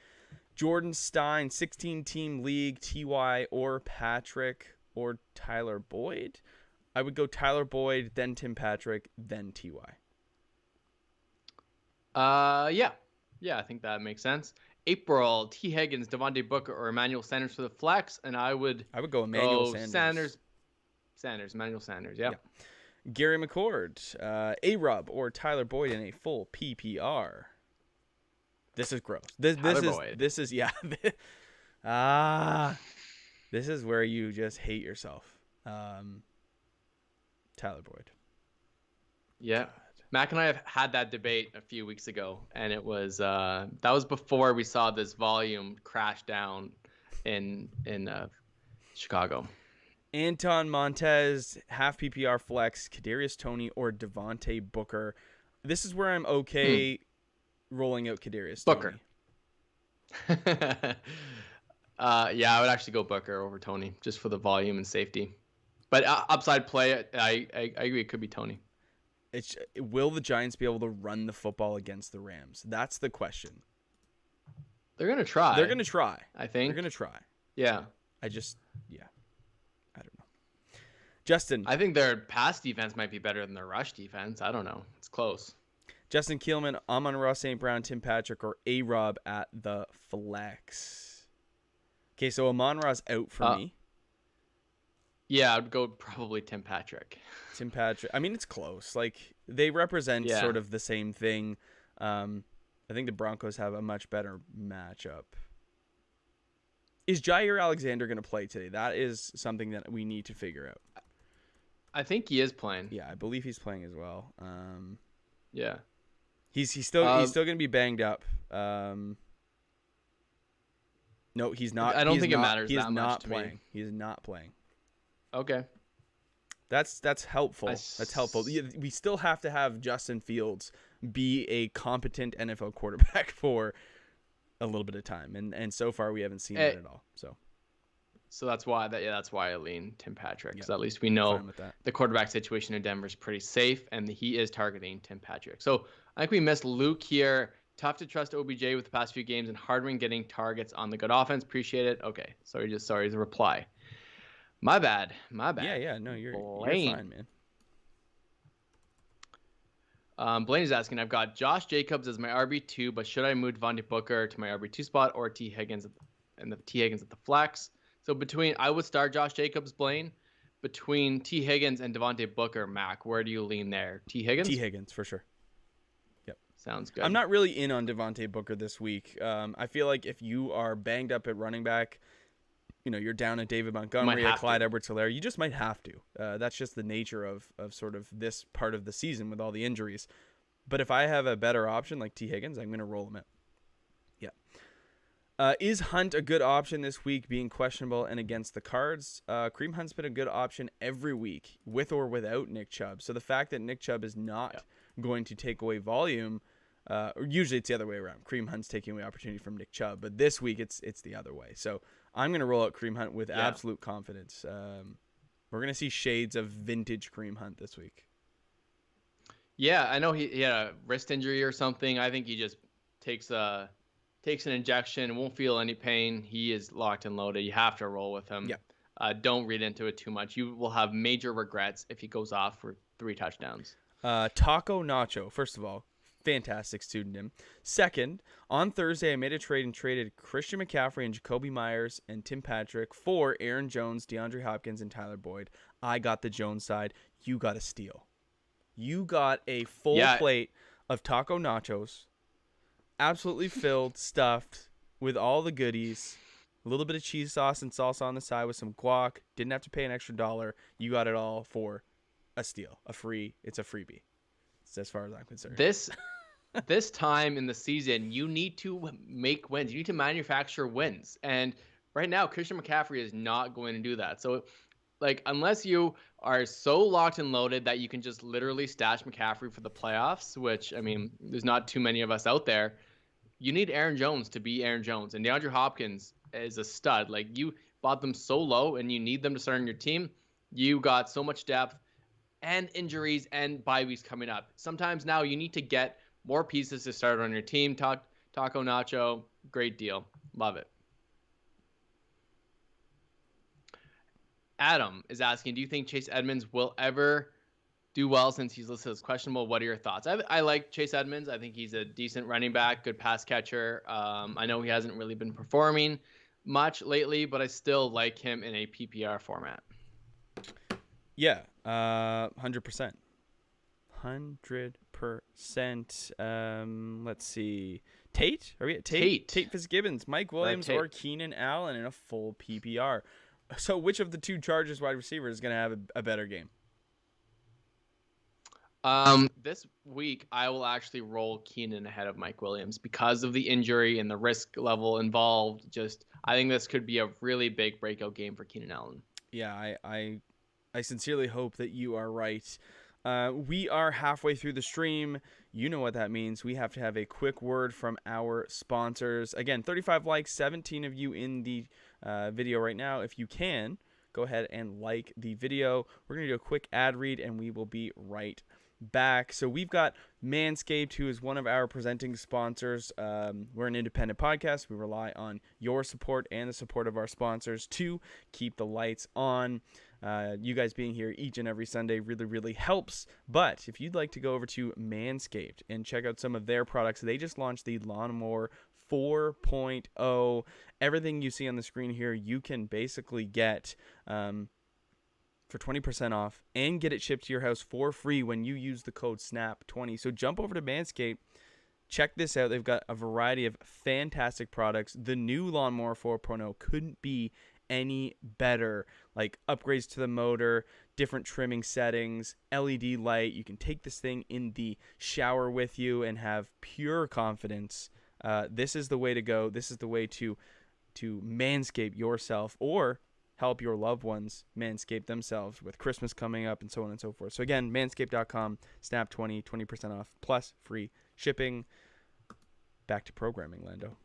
Jordan Stein, 16-team league, T.Y. or Patrick or Tyler Boyd. I would go Tyler Boyd, then Tim Patrick, then T.Y.
Yeah. Yeah, I think that makes sense. April, T. Higgins, Devontae Booker, or Emmanuel Sanders for the flex, and I would
go Emmanuel
Sanders. Emmanuel Sanders, yeah.
Gary McCord, A-Rob, or Tyler Boyd in a full PPR. This is gross. This is yeah. This is where you just hate yourself. Tyler Boyd.
Yeah. God. Mac and I have had that debate a few weeks ago, and it was that was before we saw this volume crash down in Chicago.
Anton Montez, half PPR flex, Kadarius Toney, or Devontae Booker. This is where I'm okay rolling out Kadarius
Booker.
Toney.
Yeah, I would actually go Booker over Toney just for the volume and safety. But upside play, I agree it could be Toney.
Will the Giants be able to run the football against the Rams? That's the question.
They're going to try.
They're going to try.
I think.
They're going to try.
Yeah.
I don't know. Justin.
I think their pass defense might be better than their rush defense. I don't know. It's close.
Justin Keelman, Amon-Ra St. Brown, Tim Patrick, or A-Rob at the flex. Okay, so Amon-Ra's out for me.
Yeah, I'd go probably Tim Patrick.
Tim Patrick. I mean, it's close. Like, they represent sort of the same thing. I think the Broncos have a much better matchup. Is Jair Alexander going to play today? That is something that we need to figure out.
I think he is playing.
Yeah, I believe he's playing as well.
Yeah.
He's still going to be banged up. No, he's not.
I don't think it matters
that
much
not
to
playing.
me.
He is not playing.
Okay.
That's helpful. That's helpful. We still have to have Justin Fields be a competent NFL quarterback for a little bit of time, and so far we haven't seen that at all.
So that's why I lean Tim Patrick, because at least we know the quarterback situation in Denver is pretty safe, and he is targeting Tim Patrick. So I think we missed Luke here. Tough to trust OBJ with the past few games, and Hardman getting targets on the good offense. Appreciate it. Okay, sorry the reply. My bad.
Yeah. No, you're fine, man.
Blaine is asking, I've got Josh Jacobs as my RB2, but should I move Devontae Booker to my RB2 spot or T. Higgins at the flex? So I would start Josh Jacobs, Blaine. Between T. Higgins and Devontae Booker, Mac, where do you lean there? T. Higgins?
T. Higgins, for sure. Yep.
Sounds good.
I'm not really in on Devontae Booker this week. I feel like if you are banged up at running back, you're down at David Montgomery, at Clyde Edwards-Helaire, you just might have to. That's just the nature of sort of this part of the season with all the injuries. But if I have a better option like T. Higgins, I'm going to roll him out. Yeah. Is Hunt a good option this week, being questionable and against the Cards? Kareem Hunt's been a good option every week, with or without Nick Chubb. So the fact that Nick Chubb is not going to take away volume, or usually it's the other way around. Kareem Hunt's taking away opportunity from Nick Chubb, but this week it's the other way. So I'm going to roll out Kareem Hunt with absolute confidence. We're going to see shades of vintage Kareem Hunt this week.
Yeah, I know he had a wrist injury or something. I think he just takes an injection, won't feel any pain. He is locked and loaded. You have to roll with him.
Yeah.
Don't read into it too much. You will have major regrets if he goes off for 3 touchdowns.
Taco Nacho, first of all, fantastic pseudonym. Second, on Thursday, I made a trade and traded Christian McCaffrey and Jacoby Myers and Tim Patrick for Aaron Jones, DeAndre Hopkins, and Tyler Boyd. I got the Jones side. You got a steal. You got a full plate of taco nachos, absolutely filled, stuffed with all the goodies, a little bit of cheese sauce and salsa on the side with some guac. Didn't have to pay an extra $1. You got it all for a steal, it's a freebie. It's as far as I'm concerned.
This time in the season, you need to make wins. You need to manufacture wins. And right now, Christian McCaffrey is not going to do that. So like, unless you are so locked and loaded that you can just literally stash McCaffrey for the playoffs, which, I mean, there's not too many of us out there, you need Aaron Jones to be Aaron Jones. And DeAndre Hopkins is a stud. Like, you bought them so low and you need them to start on your team. You got so much depth and injuries and bye weeks coming up. Sometimes now you need to get more pieces to start on your team. Taco Nacho, great deal. Love it. Adam is asking, do you think Chase Edmonds will ever do well since he's listed as questionable? What are your thoughts? I like Chase Edmonds. I think he's a decent running back, good pass catcher. I know he hasn't really been performing much lately, but I still like him in a PPR format.
Yeah, 100%. 100%. Let's see. Tate? Are we at Tate? Tate Fitzgibbons, Mike Williams, or Keenan Allen in a full PPR. So which of the two Chargers wide receivers is going to have a better game?
This week, I will actually roll Keenan ahead of Mike Williams because of the injury and the risk level involved. I think this could be a really big breakout game for Keenan Allen.
Yeah, I sincerely hope that you are right. We are halfway through the stream. You know what that means. We have to have a quick word from our sponsors. Again, 35 likes, 17 of you in the video right now. If you can, go ahead and like the video. We're going to do a quick ad read, and we will be right back. So we've got Manscaped, who is one of our presenting sponsors. We're an independent podcast. We rely on your support and the support of our sponsors to keep the lights on. You guys being here each and every Sunday really, really helps. But if you'd like to go over to Manscaped and check out some of their products, they just launched the Lawnmower 4.0. Everything you see on the screen here, you can basically get for 20% off and get it shipped to your house for free when you use the code SNAP20. So jump over to Manscaped. Check this out. They've got a variety of fantastic products. The new Lawnmower 4.0 couldn't be any better. Like upgrades to the motor, different trimming settings, LED light. You can take this thing in the shower with you and have pure confidence. This is the way to go. This is the way to manscape yourself or help your loved ones manscape themselves with Christmas coming up and so on and so forth. So again, manscaped.com, snap20, 20% off, plus free shipping. Back to programming, Lando.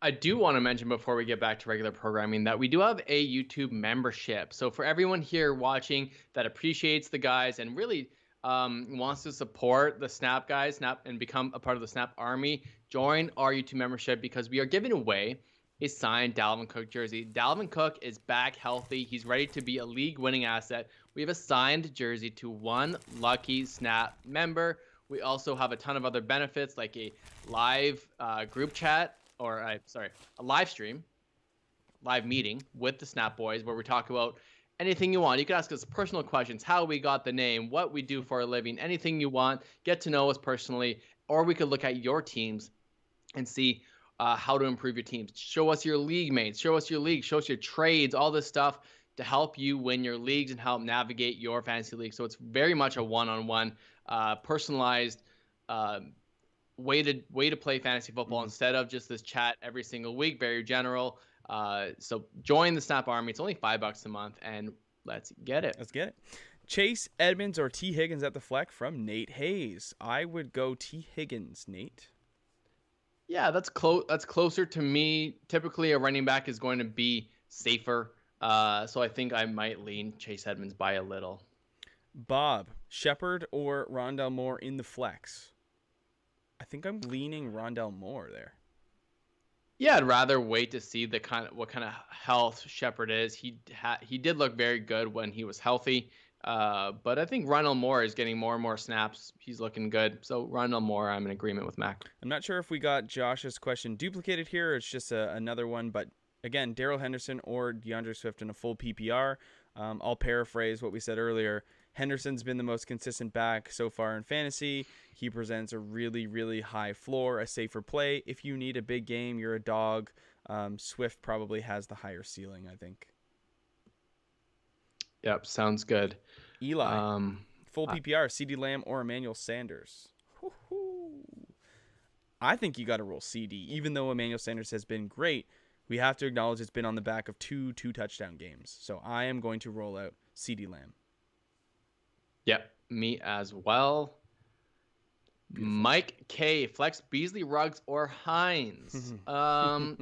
I do want to mention before we get back to regular programming that we do have a YouTube membership. So for everyone here watching that appreciates the guys and really wants to support the Snap guys, and become a part of the Snap Army, join our YouTube membership because we are giving away a signed Dalvin Cook jersey. Dalvin Cook is back healthy. He's ready to be a league-winning asset. We have a signed jersey to one lucky Snap member. We also have a ton of other benefits like a live group chat, or a live stream, live meeting with the Snap Boys where we talk about anything you want. You can ask us personal questions, how we got the name, what we do for a living, anything you want. Get to know us personally, or we could look at your teams and see how to improve your teams. Show us your league mates, show us your league, show us your trades, all this stuff to help you win your leagues and help navigate your fantasy league. So it's very much a one-on-one, personalized way to play fantasy football instead of just this chat every single week, very general. So join the Snap Army. It's only $5 a month, and let's get it.
Let's get it. Chase Edmonds or T. Higgins at the flex from Nate Hayes. I would go T. Higgins, Nate.
Yeah, that's close. That's closer to me. Typically, a running back is going to be safer. So I think I might lean Chase Edmonds by a little.
Bob, Shepard or Rondell Moore in the flex? I think I'm leaning Rondell Moore there.
Yeah, I'd rather wait to see what kind of health Shepard is. He did look very good when he was healthy, but I think Rondell Moore is getting more and more snaps. He's looking good. So Rondell Moore, I'm in agreement with Mac.
I'm not sure if we got Josh's question duplicated here. Or it's just another one, but again, Daryl Henderson or DeAndre Swift in a full PPR. I'll paraphrase what we said earlier. Henderson's been the most consistent back so far in fantasy. He presents a really, really high floor, a safer play. If you need a big game, you're a dog. Swift probably has the higher ceiling, I think.
Yep, sounds good.
Eli, full PPR, CD Lamb or Emmanuel Sanders. I think you got to roll CD, even though Emmanuel Sanders has been great. we have to acknowledge it's been on the back of two touchdown games. So I am going to roll out CeeDee Lamb.
Yep, me as well. Beautiful. Mike K, flex Beasley, Ruggs, or Hines.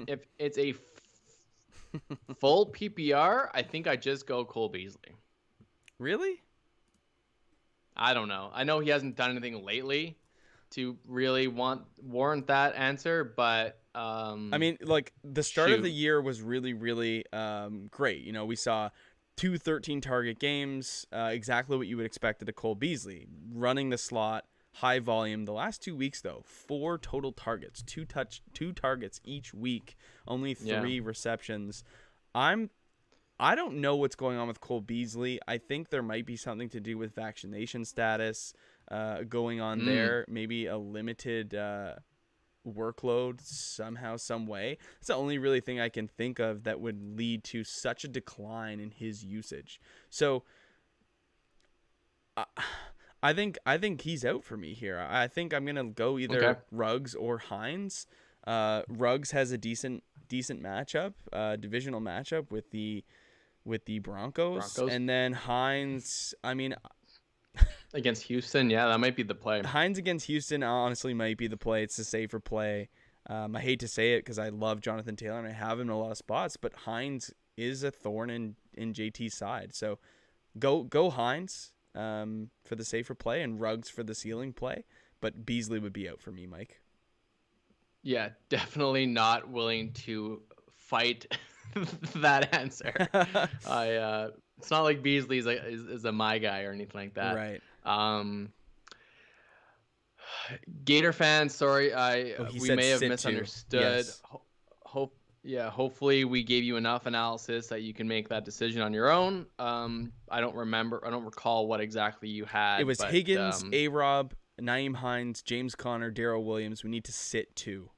If it's a full PPR, I think I just go Cole Beasley.
Really?
I don't know. I know he hasn't done anything lately to really warrant that answer, but
I mean, like the start of the year was really, really great. You know, we saw 2 13 target games, exactly what you would expect at a Cole Beasley, running the slot, high volume. The last 2 weeks though, 4 total targets, 2 targets each week, only 3 receptions. I don't know what's going on with Cole Beasley. I think there might be something to do with vaccination status going on there. Maybe a limited workload somehow, some way. It's the only really thing I can think of that would lead to such a decline in his usage. So I think he's out for me here. I think I'm gonna go either Ruggs or Hines. Ruggs has a decent matchup, divisional matchup with the Broncos. And then Hines, I mean,
against Houston, yeah, that might be the play.
Hines against Houston honestly might be the play. It's the safer play. I hate to say it because I love Jonathan Taylor and I have him in a lot of spots, but Hines is a thorn in JT's side. So go Hines for the safer play and Ruggs for the ceiling play, but Beasley would be out for me, Mike.
Yeah, definitely not willing to fight that answer. It's not like Beasley is a my guy or anything like that.
Right.
Gator fans, sorry, we may have misunderstood.
Yes.
Hopefully we gave you enough analysis that you can make that decision on your own. I don't recall what exactly you had.
It was Higgins, A-Rob, Nyheim Hines, James Conner, Daryl Williams. We need to sit 2.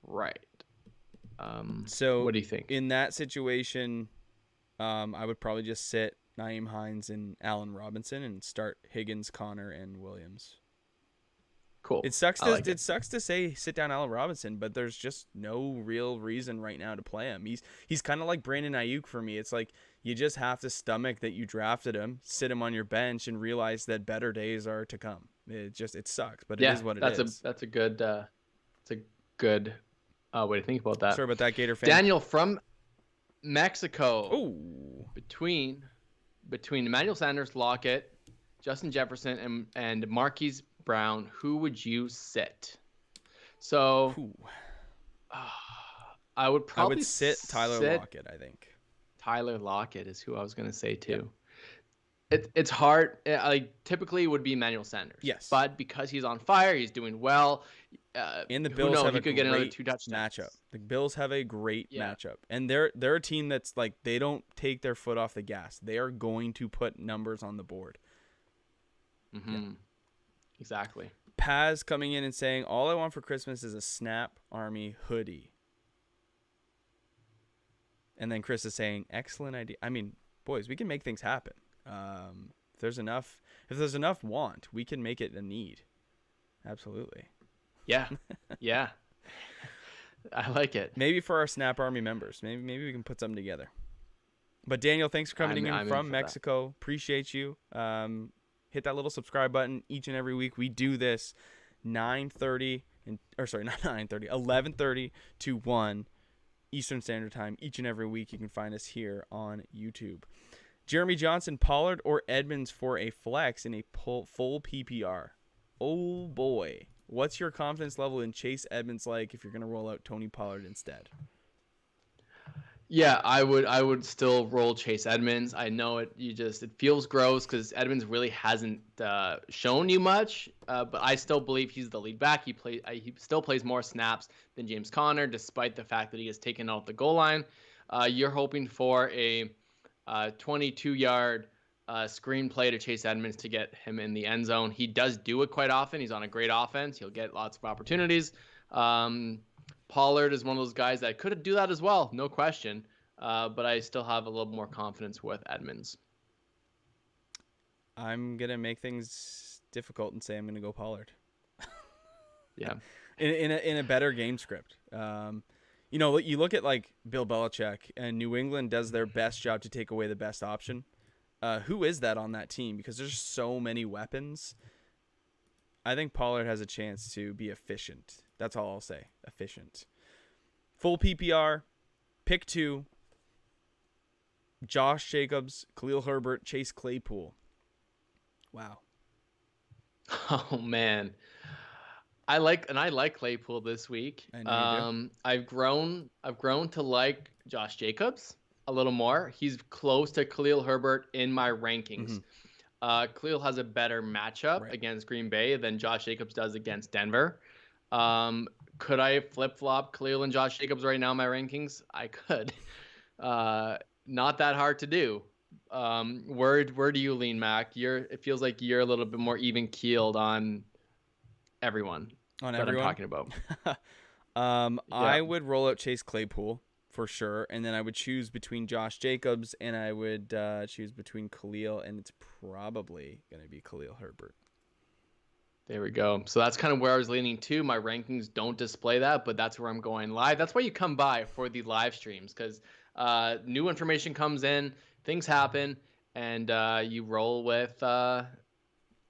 Right.
So
what do you think?
In that situation, I would probably just sit Nyheim Hines and Allen Robinson and start Higgins, Conner, and Williams.
Cool.
It sucks to say sit down Allen Robinson, but there's just no real reason right now to play him. He's kind of like Brandon Ayuk for me. It's like you just have to stomach that you drafted him, sit him on your bench, and realize that better days are to come. It sucks, but it is what it is.
That's a good way to think about that.
Sorry about that, Gator fan.
Daniel from Mexico.
Ooh.
Between Emmanuel Sanders, Lockett, Justin Jefferson, and Marquise Brown, who would you sit? So I would
sit Tyler Lockett, I think.
Tyler Lockett is who I was going to say too. Yeah. It's hard. Typically it would be Emmanuel Sanders.
Yes.
But because he's on fire, he's doing well.
And the Bills have a
great
matchup. The Bills have a great matchup. And they're a team that's like they don't take their foot off the gas. They are going to put numbers on the board.
Mm-hmm. Yeah. Exactly.
Paz coming in and saying, all I want for Christmas is a Snap Army hoodie. And then Chris is saying, excellent idea. I mean, boys, we can make things happen. If there's enough want, we can make it a need. Absolutely.
Yeah. Yeah. I like it.
Maybe for our Snap Army members. Maybe we can put something together. But Daniel, thanks for coming in from Mexico. Appreciate you. Hit that little subscribe button each and every week. We do this 11:30 to 1 Eastern Standard Time each and every week. You can find us here on YouTube. Jeremy Johnson, Pollard or Edmonds for a flex in a full PPR. Oh boy. What's your confidence level in Chase Edmonds like if you're going to roll out Tony Pollard instead?
Yeah, I would still roll Chase Edmonds. I know it feels gross because Edmonds really hasn't shown you much, but I still believe he's the lead back. He still plays more snaps than James Conner, despite the fact that he has taken out the goal line. You're hoping for a 22-yard screenplay to Chase Edmonds to get him in the end zone. He does do it quite often. He's on a great offense. He'll get lots of opportunities. Pollard is one of those guys that could do that as well, no question. But I still have a little more confidence with Edmonds.
I'm going to make things difficult and say I'm going to go Pollard.
Yeah.
In a better game script. You know, you look at like Bill Belichick, and New England does their best job to take away the best option. Who is that on that team? Because there's so many weapons. I think Pollard has a chance to be efficient. That's all I'll say. Efficient. Full PPR, pick 2. Josh Jacobs, Khalil Herbert, Chase Claypool. Wow.
Oh man. I like Claypool this week.
I know you do.
I've grown to like Josh Jacobs a little more. He's close to Khalil Herbert in my rankings. Khalil has a better matchup against Green Bay than Josh Jacobs does against Denver. Could I flip-flop Khalil and Josh Jacobs right now in my rankings? I could. Not that hard to do. Where do you lean, Mac? It feels like you're a little bit more even-keeled on everyone
I'm
talking about.
I would roll out Chase Claypool for sure, and then I would choose between Josh Jacobs and I would choose between Khalil, and it's probably going to be Khalil Herbert.
There we go. So that's kind of where I was leaning to. My rankings don't display that, but that's where I'm going live. That's why you come by for the live streams, because new information comes in, things happen, and you roll with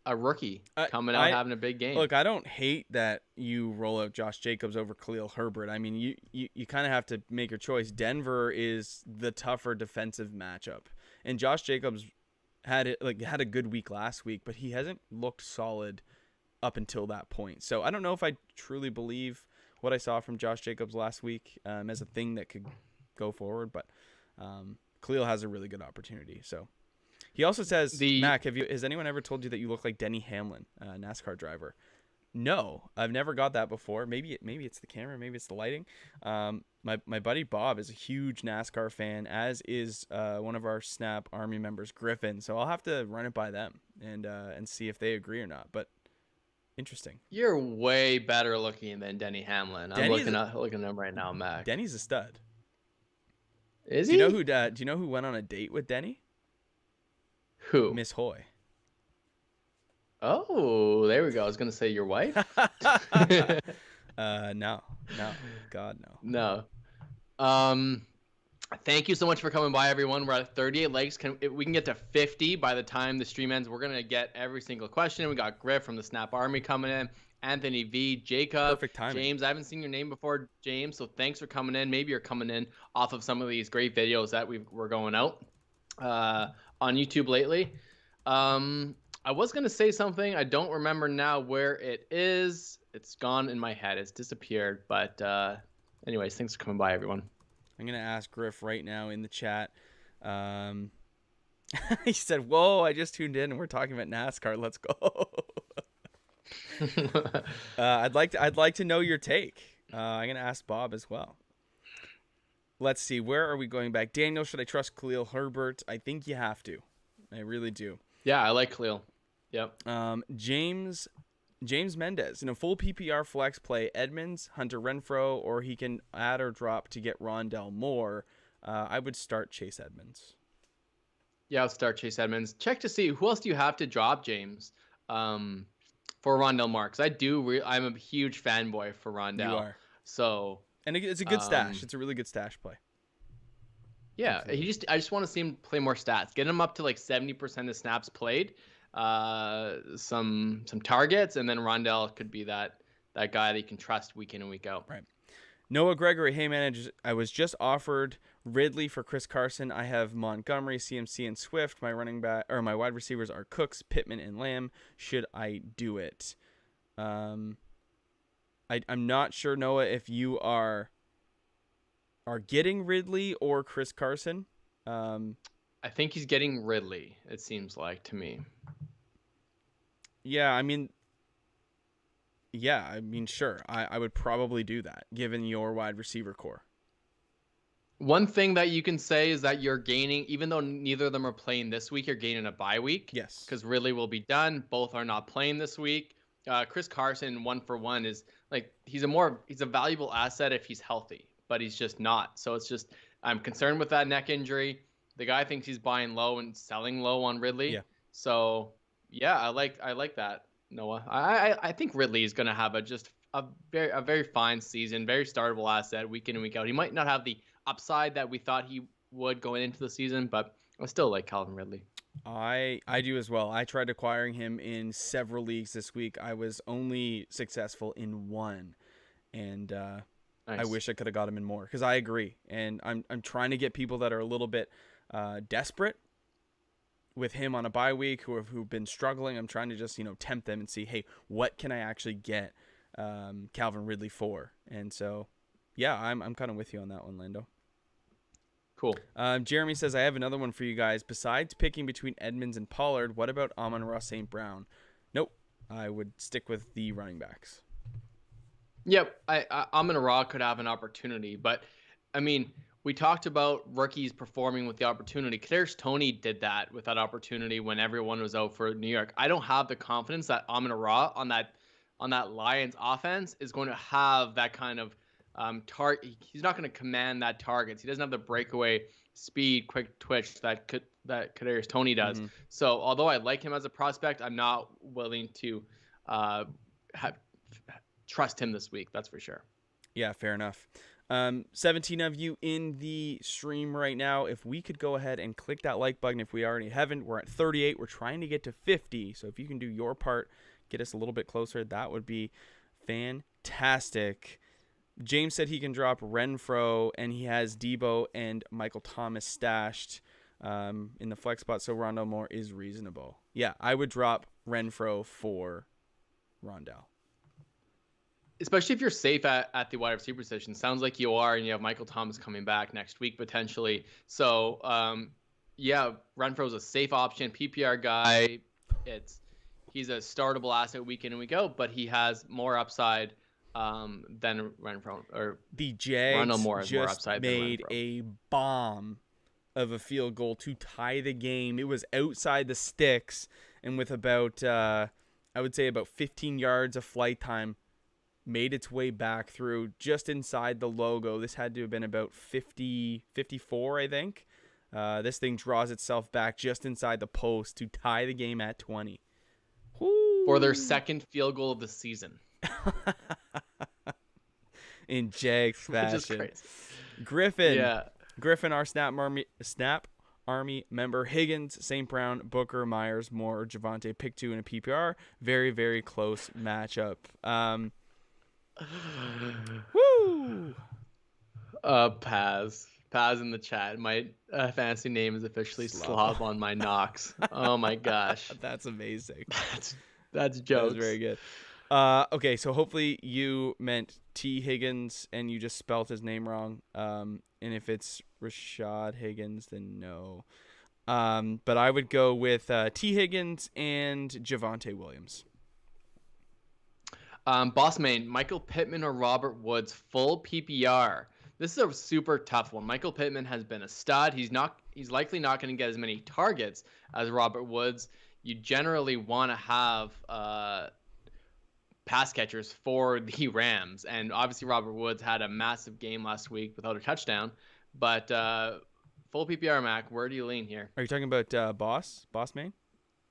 a rookie coming out having a big game.
Look, I don't hate that you roll out Josh Jacobs over Khalil Herbert. I mean, you kind of have to make your choice. Denver is the tougher defensive matchup, and Josh Jacobs had a good week last week, but he hasn't looked solid up until that point. So I don't know if I truly believe what I saw from Josh Jacobs last week as a thing that could go forward, but Khalil has a really good opportunity. So. He also says, Mac, has anyone ever told you that you look like Denny Hamlin, a NASCAR driver? No, I've never got that before. Maybe it's the camera, maybe it's the lighting. My buddy Bob is a huge NASCAR fan, as is one of our Snap Army members, Griffin. So I'll have to run it by them and see if they agree or not. But interesting.
You're way better looking than Denny Hamlin. I'm looking at him right now, Mac.
Denny's a stud.
Is he?
Do you know who went on a date with Denny?
Who?
Miss Hoy.
Oh, there we go. I was gonna say your wife.
No, God,
no. Thank you so much for coming by, everyone. We're at 38 likes. We can get to 50 by the time the stream ends. We're gonna get every single question. We got Griff from the Snap Army coming in. Anthony V, Jacob,
perfect timing.
James. I haven't seen your name before, James. So thanks for coming in. Maybe you're coming in off of some of these great videos that we're going out on YouTube lately. I was going to say something. I don't remember now where it is. It's gone in my head. It's disappeared. But anyways, thanks for coming by, everyone.
I'm going to ask Griff right now in the chat. He said, whoa, I just tuned in and we're talking about NASCAR. Let's go. I'd like to know your take. I'm going to ask Bob as well. Let's see. Where are we going back? Daniel, should I trust Khalil Herbert? I think you have to. I really do.
Yeah, I like Khalil. Yep.
James Mendez. In a full PPR flex play, Edmonds, Hunter Renfrow, or he can add or drop to get Rondell Moore. I would start Chase Edmonds.
Yeah, I'll start Chase Edmonds. Check to see who else do you have to drop, James, for Rondell Moore. Because I'm a huge fanboy for Rondell. You are. So.
And it's a good stash. It's a really good stash play.
Yeah, I just want to see him play more stats. Get him up to like 70% of snaps played, some targets, and then Rondell could be that guy that you can trust week in and week out.
Right. Noah Gregory, hey man, I was just offered Ridley for Chris Carson. I have Montgomery, CMC, and Swift. My my wide receivers are Cooks, Pittman, and Lamb. Should I do it? I'm not sure, Noah, if you are getting Ridley or Chris Carson.
I think he's getting Ridley, it seems like to me.
Yeah, I mean, sure. I would probably do that, given your wide receiver core.
One thing that you can say is that you're gaining, even though neither of them are playing this week, you're gaining a bye week.
Yes.
Because Ridley will be done. Both are not playing this week. Chris Carson, 1-for-1, is like he's a valuable asset if he's healthy, but he's just not. So it's just I'm concerned with that neck injury. The guy thinks he's buying low and selling low on Ridley.
Yeah.
So yeah, I like that, Noah. I think Ridley is gonna have a just a very fine season, very startable asset week in and week out. He might not have the upside that we thought he would going into the season, but I still like Calvin Ridley.
I do as well. I tried acquiring him in several leagues this week. I was only successful in one, and nice. I wish I could have got him in more because I agree. And I'm trying to get people that are a little bit desperate with him on a bye week who've been struggling. I'm trying to just tempt them and see, hey, what can I actually get Calvin Ridley for? And so, yeah, I'm kind of with you on that one, Lando.
Cool.
Jeremy says, I have another one for you guys. Besides picking between Edmonds and Pollard, what about Amon-Ra St. Brown? Nope. I would stick with the running backs.
Yep. Amon-Ra could have an opportunity, but I mean, we talked about rookies performing with the opportunity. Kadarius Toney did that with that opportunity when everyone was out for New York. I don't have the confidence that Amon-Ra on that Lions offense is going to have that kind of he's not going to command that targets. He doesn't have the breakaway speed, quick twitch that Kadarius Toney does. Mm-hmm. So although I like him as a prospect, I'm not willing to trust him this week. That's for sure.
Yeah, fair enough. 17 of you in the stream right now. If we could go ahead and click that like button, if we already haven't, we're at 38. We're trying to get to 50. So if you can do your part, get us a little bit closer, that would be fantastic. James said he can drop Renfrow, and he has Debo and Michael Thomas stashed in the flex spot, so Rondale Moore is reasonable. Yeah, I would drop Renfrow for Rondale.
Especially if you're safe at the wide receiver position. Sounds like you are, and you have Michael Thomas coming back next week potentially. So, yeah, Renfrow's a safe option, PPR guy. He's a startable asset week in and week out, but he has more upside than Renfrow, or
the Jags just made a bomb of a field goal to tie the game. It was outside the sticks, and with about I would say about 15 yards of flight time, made its way back through just inside the logo. This had to have been about 54, I think. This thing draws itself back just inside the post to tie the game at 20. Woo.
For their second field goal of the season.
In Jags fashion. Griffin, our Snap Army member. Higgins, St. Brown, Booker, Myers, Moore, Javonte, pick 2 in a PPR. Very, very close matchup. Woo!
Paz in the chat. My fancy name is officially Slob on my knocks. Oh my gosh.
That's amazing.
That's jokes.
That was very good. Okay, so hopefully you meant T. Higgins and you just spelt his name wrong. And if it's Rashad Higgins, then no. But I would go with T. Higgins and Javonte Williams.
Boss main, Michael Pittman or Robert Woods, full PPR. This is a super tough one. Michael Pittman has been a stud. He's likely not going to get as many targets as Robert Woods. You generally want to have pass catchers for the Rams, and obviously Robert Woods had a massive game last week without a touchdown. But full PPR, Mac, where do you lean here?
Are you talking about Boss main?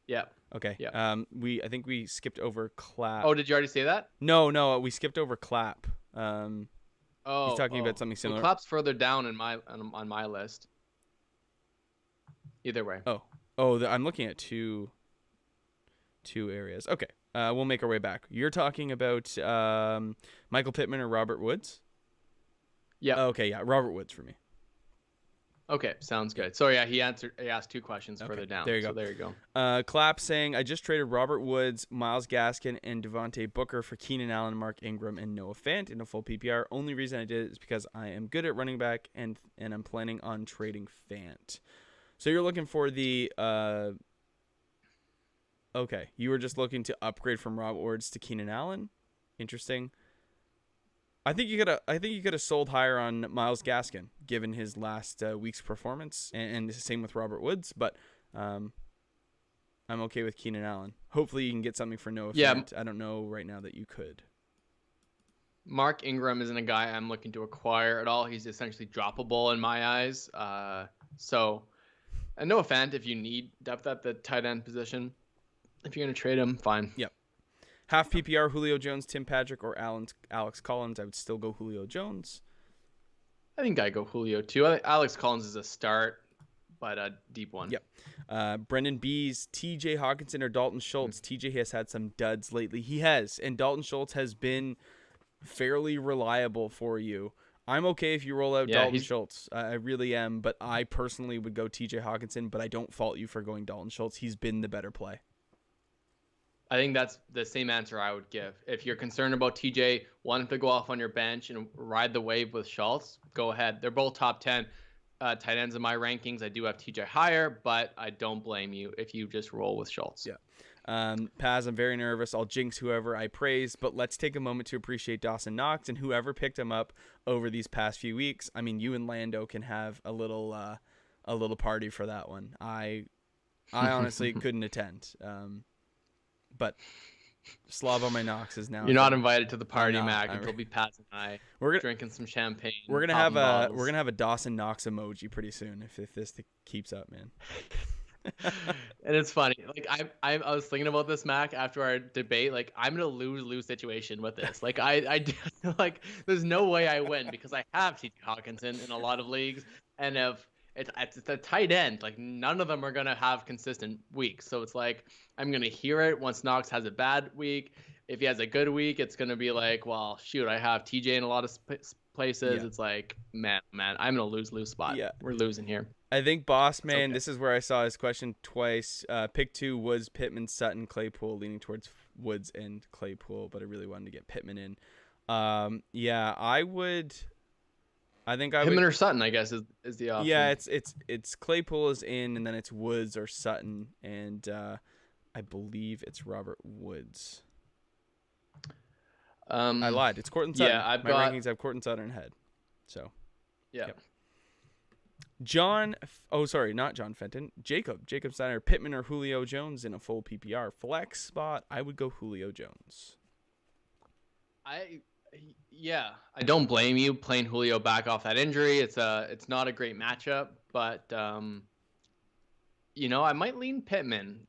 Yeah.
Okay.
Yeah.
I think we skipped over Clap.
Oh, did you already say that?
No, we skipped over Clap. He's talking about something similar.
Well, Clap's further down on my list. Either way.
I'm looking at two areas. Okay. We'll make our way back. You're talking about Michael Pittman or Robert Woods?
Yeah.
Okay, yeah, Robert Woods for me.
Okay, sounds good. So yeah, he asked 2 questions further down.
There you go.
So there you go.
Clap saying, I just traded Robert Woods, Myles Gaskin, and Devontae Booker for Keenan Allen, Mark Ingram, and Noah Fant in a full PPR. Only reason I did it is because I am good at running back, and I'm planning on trading Fant. So you're looking for the okay, you were just looking to upgrade from Robert Woods to Keenan Allen. Interesting. I think you could have sold higher on Myles Gaskin given his last week's performance, and the same with Robert Woods. But I'm okay with Keenan Allen. Hopefully, you can get something for Noah Fant. I don't know right now that you could.
Mark Ingram isn't a guy I'm looking to acquire at all. He's essentially droppable in my eyes. And Noah Fant, if you need depth at the tight end position, if you're going to trade him, fine.
Yep. Half PPR, Julio Jones, Tim Patrick, or Alex Collins. I would still go Julio Jones.
I think I go Julio too. I think Alex Collins is a start, but a deep one.
Yep. Brendan Bees, Tj Hawkinson, or Dalton Schultz. TJ has had some duds lately. He has, and Dalton Schultz has been fairly reliable for you. I'm okay if you roll out Dalton Schultz. I really am, but I personally would go Tj Hawkinson, but I don't fault you for going Dalton Schultz. He's been the better play.
I think that's the same answer I would give. If you're concerned about TJ wanting to go off on your bench and ride the wave with Schultz, go ahead. They're both top 10 tight ends in my rankings. I do have TJ higher, but I don't blame you if you just roll with Schultz.
Yeah. Paz, I'm very nervous. I'll jinx whoever I praise, but let's take a moment to appreciate Dawson Knox and whoever picked him up over these past few weeks. I mean, you and Lando can have a little party for that one. I honestly couldn't attend. But slob on my Knox is now.
You're not invited to the party, Mac. It'll be Paz and I. We're drinking some champagne.
We're gonna have a Dawson Knox emoji pretty soon if this keeps up, man.
And it's funny. Like I was thinking about this, Mac, after our debate. Like I'm in a lose situation with this. Like I like there's no way I win because I have Tj Hawkinson in a lot of leagues, and if it's a tight end, like none of them are gonna have consistent weeks. So it's like I'm gonna hear it once Knox has a bad week. If he has a good week, it's gonna be like, well, shoot, I have TJ in a lot of places. Yeah. It's like, man, I'm in a lose spot. Yeah, we're losing here.
I think Boss Man, okay. This is where I saw his question twice. Pick 2 was Pittman, Sutton, Claypool, leaning towards Woods and Claypool, but I really wanted to get Pittman in. Yeah, I would. I think I
Pittman or Sutton, I guess, is the option.
Yeah, it's Claypool is in, and then it's Woods or Sutton, and I believe it's Robert Woods. I lied. It's Courtland Sutton. Yeah, my rankings have Courtland Sutton ahead. So.
Yeah.
Yep. Not John Fenton. Jacob Steiner, Pittman or Julio Jones in a full PPR flex spot. I would go Julio Jones.
I don't blame you playing Julio back off that injury. It's not a great matchup, but I might lean Pittman.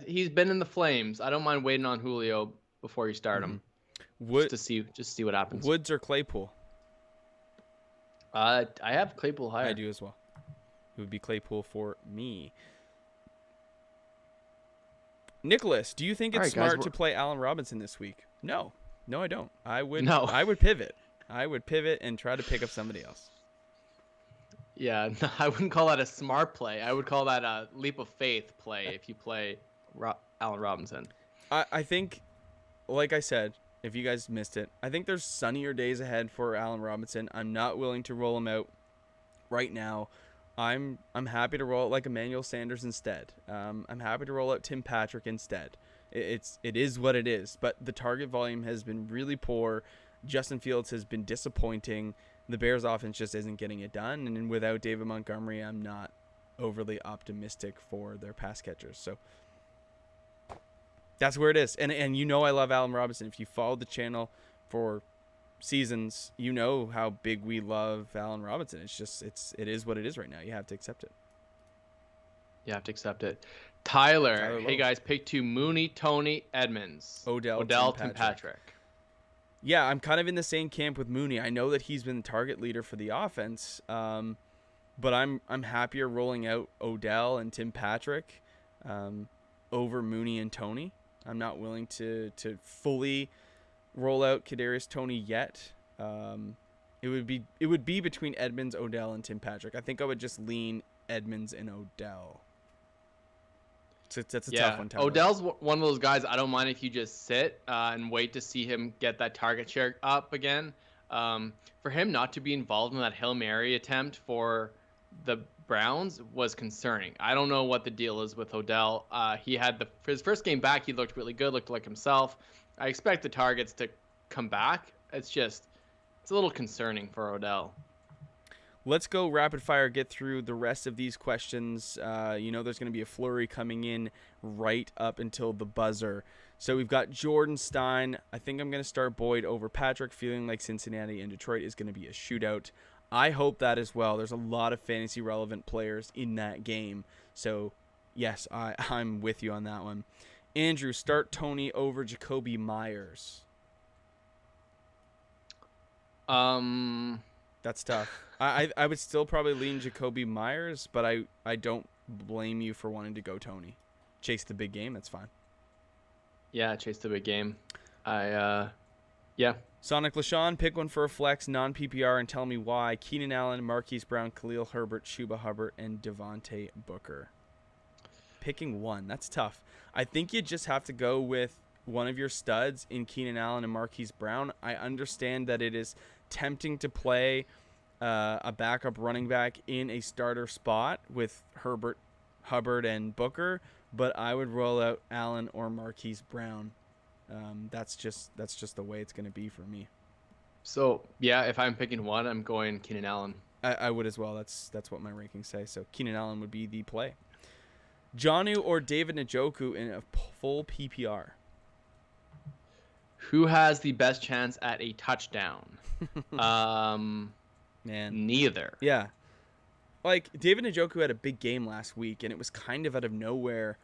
He's been in the flames. I don't mind waiting on Julio before you start him. Just see what happens.
Woods or Claypool?
I have Claypool higher.
I do as well. It would be Claypool for me. Nicholas, do you think it's smart to play Allen Robinson this week? No, I don't. I would pivot. I would pivot and try to pick up somebody else.
Yeah, I wouldn't call that a smart play. I would call that a leap of faith play if you play Allen Robinson.
I think, like I said, if you guys missed it, I think there's sunnier days ahead for Allen Robinson. I'm not willing to roll him out right now. I'm happy to roll out like Emmanuel Sanders instead. I'm happy to roll out Tim Patrick instead. It is what it is. But the target volume has been really poor. Justin Fields has been disappointing. The Bears offense just isn't getting it done. And without David Montgomery, I'm not overly optimistic for their pass catchers. So that's where it is. And I love Allen Robinson. If you followed the channel for seasons, you know how big we love Allen Robinson. It is what it is right now. You have to accept it.
You have to accept it. Tyler hey guys, pick 2: Mooney, Tony, Edmonds,
Odell, Tim Patrick. Yeah, I'm kind of in the same camp with Mooney. I know that he's been the target leader for the offense, but I'm happier rolling out Odell and Tim Patrick over Mooney and Tony. I'm not willing to fully roll out Kadarius Toney yet. It would be between Edmonds, Odell, and Tim Patrick. I think I would just lean Edmonds and Odell. So that's a tough one. Tyler.
Odell's one of those guys I don't mind if you just sit and wait to see him get that target share up again. For him not to be involved in that Hail Mary attempt for the Browns was concerning. I don't know what the deal is with Odell. He had for his first game back, he looked really good, looked like himself. I expect the targets to come back. It's a little concerning for Odell.
Let's go rapid fire, get through the rest of these questions. There's going to be a flurry coming in right up until the buzzer. So we've got Jordan Stein. I think I'm going to start Boyd over Patrick, feeling like Cincinnati and Detroit is going to be a shootout. I hope that as well. There's a lot of fantasy relevant players in that game. So, yes, I'm with you on that one. Andrew, start Tony over Jacoby Myers. That's tough. I would still probably lean Jacoby Myers, but I don't blame you for wanting to go Tony. Chase the big game, that's fine.
Yeah, chase the big game. Yeah.
Sonic LaShawn, pick one for a flex, non-PPR, and tell me why. Keenan Allen, Marquise Brown, Khalil Herbert, Chuba Hubbard, and Devontae Booker. Picking one, that's tough. I think you just have to go with one of your studs in Keenan Allen and Marquise Brown. I understand that it is tempting to play a backup running back in a starter spot with Herbert, Hubbard, and Booker, but I would roll out Allen or Marquise Brown. That's just the way it's going to be for me.
So, yeah, if I'm picking one, I'm going Keenan Allen.
I would as well. That's what my rankings say. So Keenan Allen would be the play. Jonnu or David Njoku in a full PPR?
Who has the best chance at a touchdown?
Man.
Neither.
Yeah. Like, David Njoku had a big game last week, and it was kind of out of nowhere.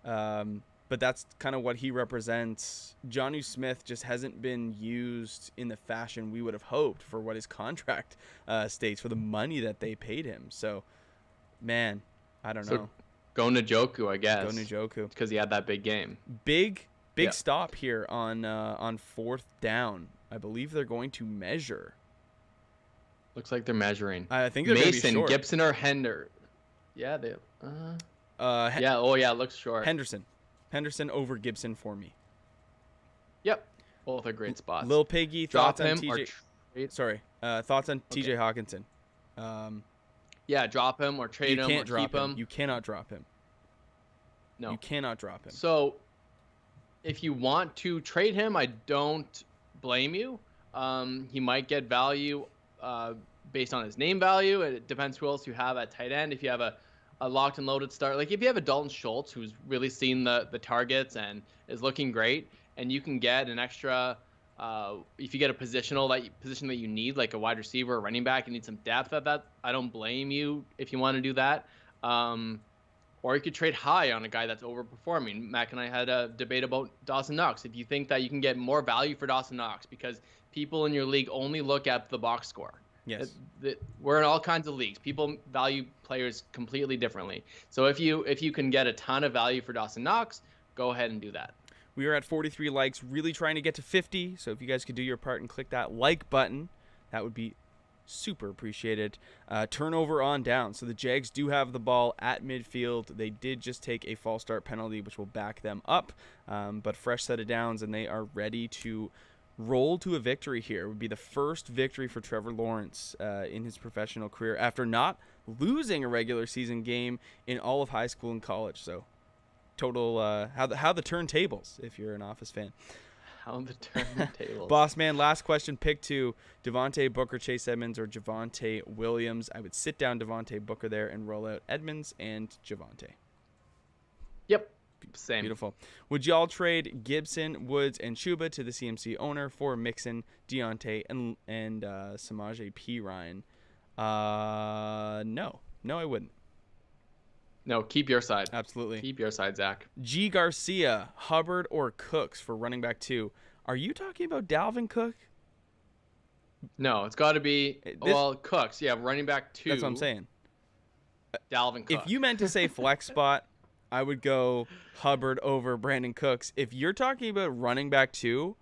But that's kind of what he represents. Jonnu Smith just hasn't been used in the fashion we would have hoped for what his contract states, for the money that they paid him. So, man, I don't know.
Go Njoku, I guess.
Go Njoku.
Because he had that big game.
Big stop here on fourth down. I believe they're going to measure.
Looks like they're measuring.
I think they're going to be short.
Gibson, or Henderson. Yeah, they. Yeah. Oh, yeah. It looks short.
Henderson over Gibson for me.
Yep. Both are great spots.
Lil Piggy, thoughts on TJ? Thoughts on
Okay.
TJ Hawkinson?
Yeah, drop him or trade him or keep him.
You cannot drop him.
No.
You cannot drop him.
So, if you want to trade him, I don't blame you. He might get value based on his name value. It depends who else you have at tight end. If you have a locked and loaded start, like if you have a Dalton Schultz who's really seen the targets and is looking great, and you can get an extra, if you get a position that you need, like a wide receiver or running back, you need some depth at that. I don't blame you if you want to do that. Or you could trade high on a guy that's overperforming. Mac and I had a debate about Dawson Knox. If you think that you can get more value for Dawson Knox, because people in your league only look at the box score.
Yes.
We're in all kinds of leagues. People value players completely differently. So if you can get a ton of value for Dawson Knox, go ahead and do that.
We are at 43 likes, really trying to get to 50. So if you guys could do your part and click that like button, that would be super appreciated. Turnover on down. So the Jags do have the ball at midfield. They did just take a false start penalty, which will back them up. But fresh set of downs, and they are ready to roll to a victory here. It would be the first victory for Trevor Lawrence in his professional career after not losing a regular season game in all of high school and college. So total how the turntables, if you're an Office fan.
How the turntables.
Boss man, last question. Pick two: Devontae Booker, Chase Edmonds, or Javonte Williams. I would sit down Devontae Booker there and roll out Edmonds and Javonte.
Yep. Same.
Beautiful. Would y'all trade Gibson, Woods, and Chuba to the CMC owner for Mixon, Deontay, and Samaje Perine? No, I wouldn't.
No, keep your side.
Absolutely.
Keep your side, Zach.
G. Garcia, Hubbard, or Cooks for running back 2. Are you talking about Dalvin Cook?
No, it's got to be Cooks. Yeah, running back 2.
That's what I'm saying.
Dalvin Cook.
If you meant to say flex spot, I would go Hubbard over Brandon Cooks. If you're talking about running back 2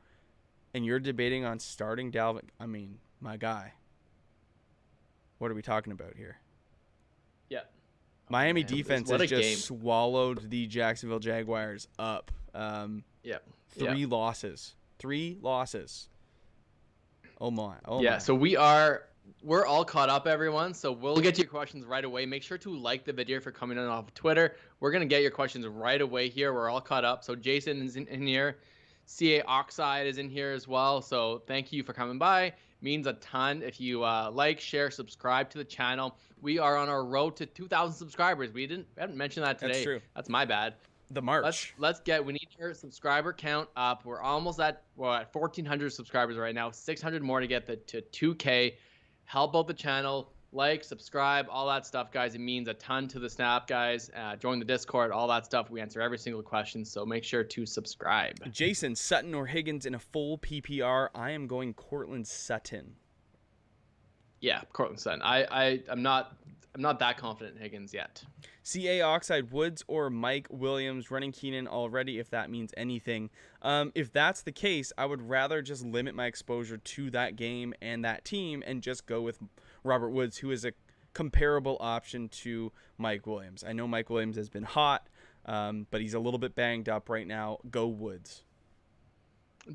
and you're debating on starting Dalvin, I mean, my guy, what are we talking about here?
Yeah.
Miami defense has just swallowed the Jacksonville Jaguars up. Three losses. Oh my.
Yeah, so we're all caught up, everyone. So we'll get to your questions right away. Make sure to like the video if you're coming in off of Twitter. We're going to get your questions right away here. We're all caught up. So Jason is in here. CA Oxide is in here as well. So thank you for coming by. Means a ton if you like, share, subscribe to the channel. We are on our road to 2,000 subscribers. We haven't mentioned that today.
That's true.
That's my bad.
The March.
We need our subscriber count up. We're almost at 1,400 subscribers right now. 600 more to get to 2K. Help out the channel. like, subscribe, all that stuff, guys. It means a ton to the Snap, guys. Join the Discord, all that stuff. We answer every single question, so make sure to subscribe.
Jason, Sutton or Higgins in a full PPR? I am going Cortland Sutton.
Yeah, Cortland Sutton. I'm not that confident in Higgins yet.
CA Oxide, Woods or Mike Williams, running Keenan already, if that means anything. If that's the case, I would rather just limit my exposure to that game and that team and just go with Robert Woods, who is a comparable option to Mike Williams. I know Mike Williams has been hot, but he's a little bit banged up right now. Go Woods.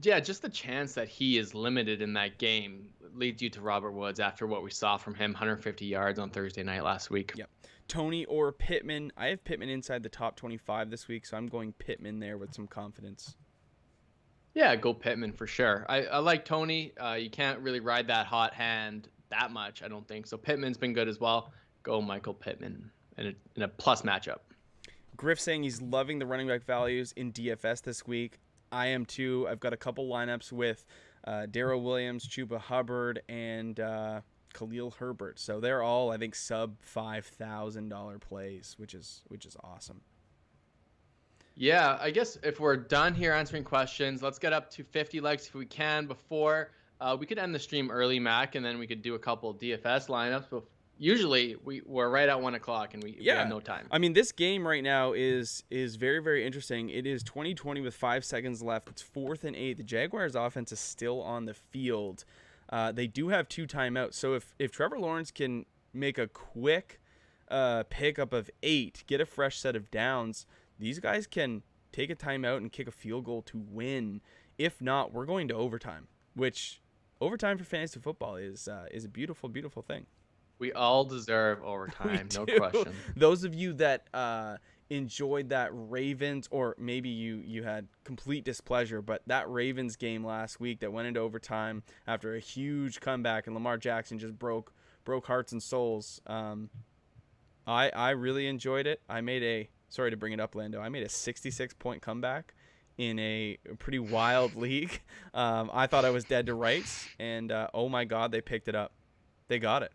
Yeah, just the chance that he is limited in that game leads you to Robert Woods after what we saw from him, 150 yards on Thursday night last week.
Yep. Tony or Pittman. I have Pittman inside the top 25 this week, so I'm going Pittman there with some confidence.
Yeah, go Pittman for sure. I like Tony. You can't really ride that hot hand that much, I don't think. So Pittman's been good as well. Go Michael Pittman in a plus matchup.
Griff saying he's loving the running back values in DFS this week. I am too. I've got a couple lineups with Daryl Williams, Chuba Hubbard, and Khalil Herbert. So they're all, I think, sub $5,000 plays, which is awesome.
Yeah, I guess if we're done here answering questions, let's get up to 50 likes if we can before we could end the stream early, Mac, and then we could do a couple DFS lineups. But usually we're right at 1 o'clock and we have no time.
I mean, this game right now is very, very interesting. It is 2020 with 5 seconds left. It's 4th and 8. The Jaguars offense is still on the field. They do have 2 timeouts. So if Trevor Lawrence can make a quick pickup of 8, get a fresh set of downs, these guys can take a timeout and kick a field goal to win. If not, we're going to overtime, which overtime for fantasy football is a beautiful, beautiful thing.
We all deserve overtime, no question.
Those of you that enjoyed that Ravens, or maybe you had complete displeasure, but that Ravens game last week that went into overtime after a huge comeback and Lamar Jackson just broke hearts and souls. I really enjoyed it. Sorry to bring it up, Lando. I made a 66-point comeback in a pretty wild league. I thought I was dead to rights, and oh my God, they picked it up. They got it.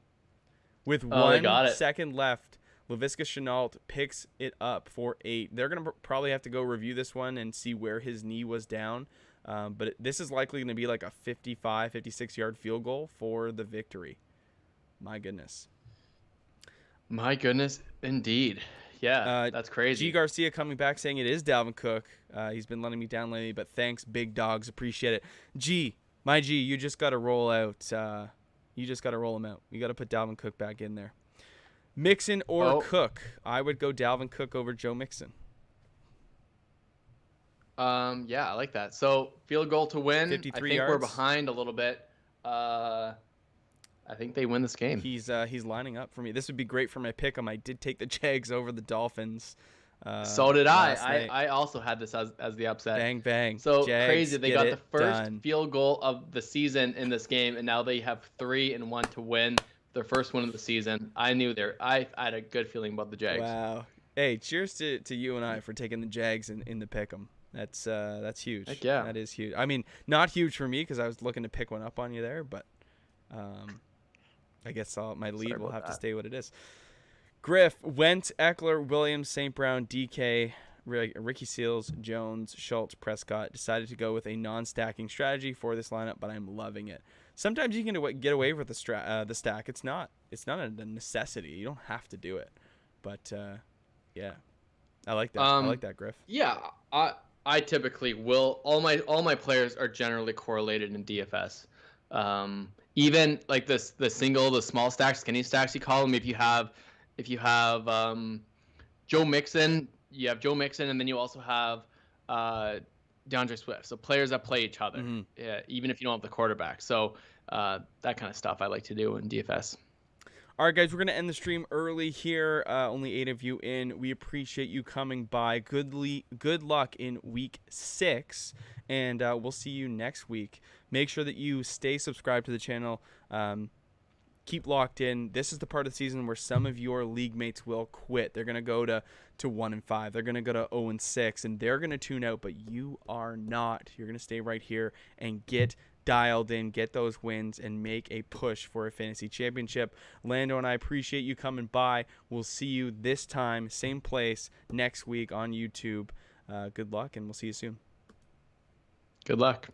With 1 second left, Laviska Shenault picks it up for 8. They're going to probably have to go review this one and see where his knee was down. But this is likely going to be like a 55, 56-yard field goal for the victory. My goodness.
My goodness, indeed. Yeah, that's crazy.
G. Garcia coming back saying it is Dalvin Cook. He's been letting me down lately, but thanks, big dogs. Appreciate it. My G, you just got to roll out. You just got to roll him out. You got to put Dalvin Cook back in there. Mixon or Cook? I would go Dalvin Cook over Joe Mixon.
Yeah, I like that. So field goal to win.
53
I think
yards.
We're behind a little bit. I think they win this game.
He's lining up for me. This would be great for my pick'em. I did take the Jags over the Dolphins.
So did I. I also had this as the upset.
Bang, bang.
So
Jags,
crazy. They got the first
done.
field goal of the season in this game, and now they have 3 and 1 to win their first win of the season. I had a good feeling about the Jags.
Wow. Hey, cheers to you and I for taking the Jags in the pick'em. That's huge.
Heck yeah.
That is huge. I mean, not huge for me because I was looking to pick one up on you there, but I guess my lead will have to stay what it is. Griff, Wentz, Eckler, Williams, St. Brown, DK, Ricky Seals, Jones, Schultz, Prescott. Decided to go with a non-stacking strategy for this lineup, but I'm loving it. Sometimes you can get away with the stack. It's not a necessity. You don't have to do it. But yeah, I like that. I like that, Griff.
Yeah, I typically will. All my players are generally correlated in DFS. Even like the small stacks, skinny stacks you call them. If you have Joe Mixon, you have Joe Mixon, and then you also have DeAndre Swift. So players that play each other, yeah, even if you don't have the quarterback. So that kind of stuff I like to do in DFS.
All right, guys, we're going to end the stream early here. Only 8 of you in. We appreciate you coming by. Good luck in week 6, and we'll see you next week. Make sure that you stay subscribed to the channel. keep locked in. This is the part of the season where some of your league mates will quit. They're going to go to 1-5. They're going to go to 0-6, and they're going to tune out, but you are not. You're going to stay right here and get dialed in, get those wins, and make a push for a fantasy championship. Lando and I appreciate you coming by. We'll see you this time, same place, next week on YouTube. Good luck, and we'll see you soon.
Good luck.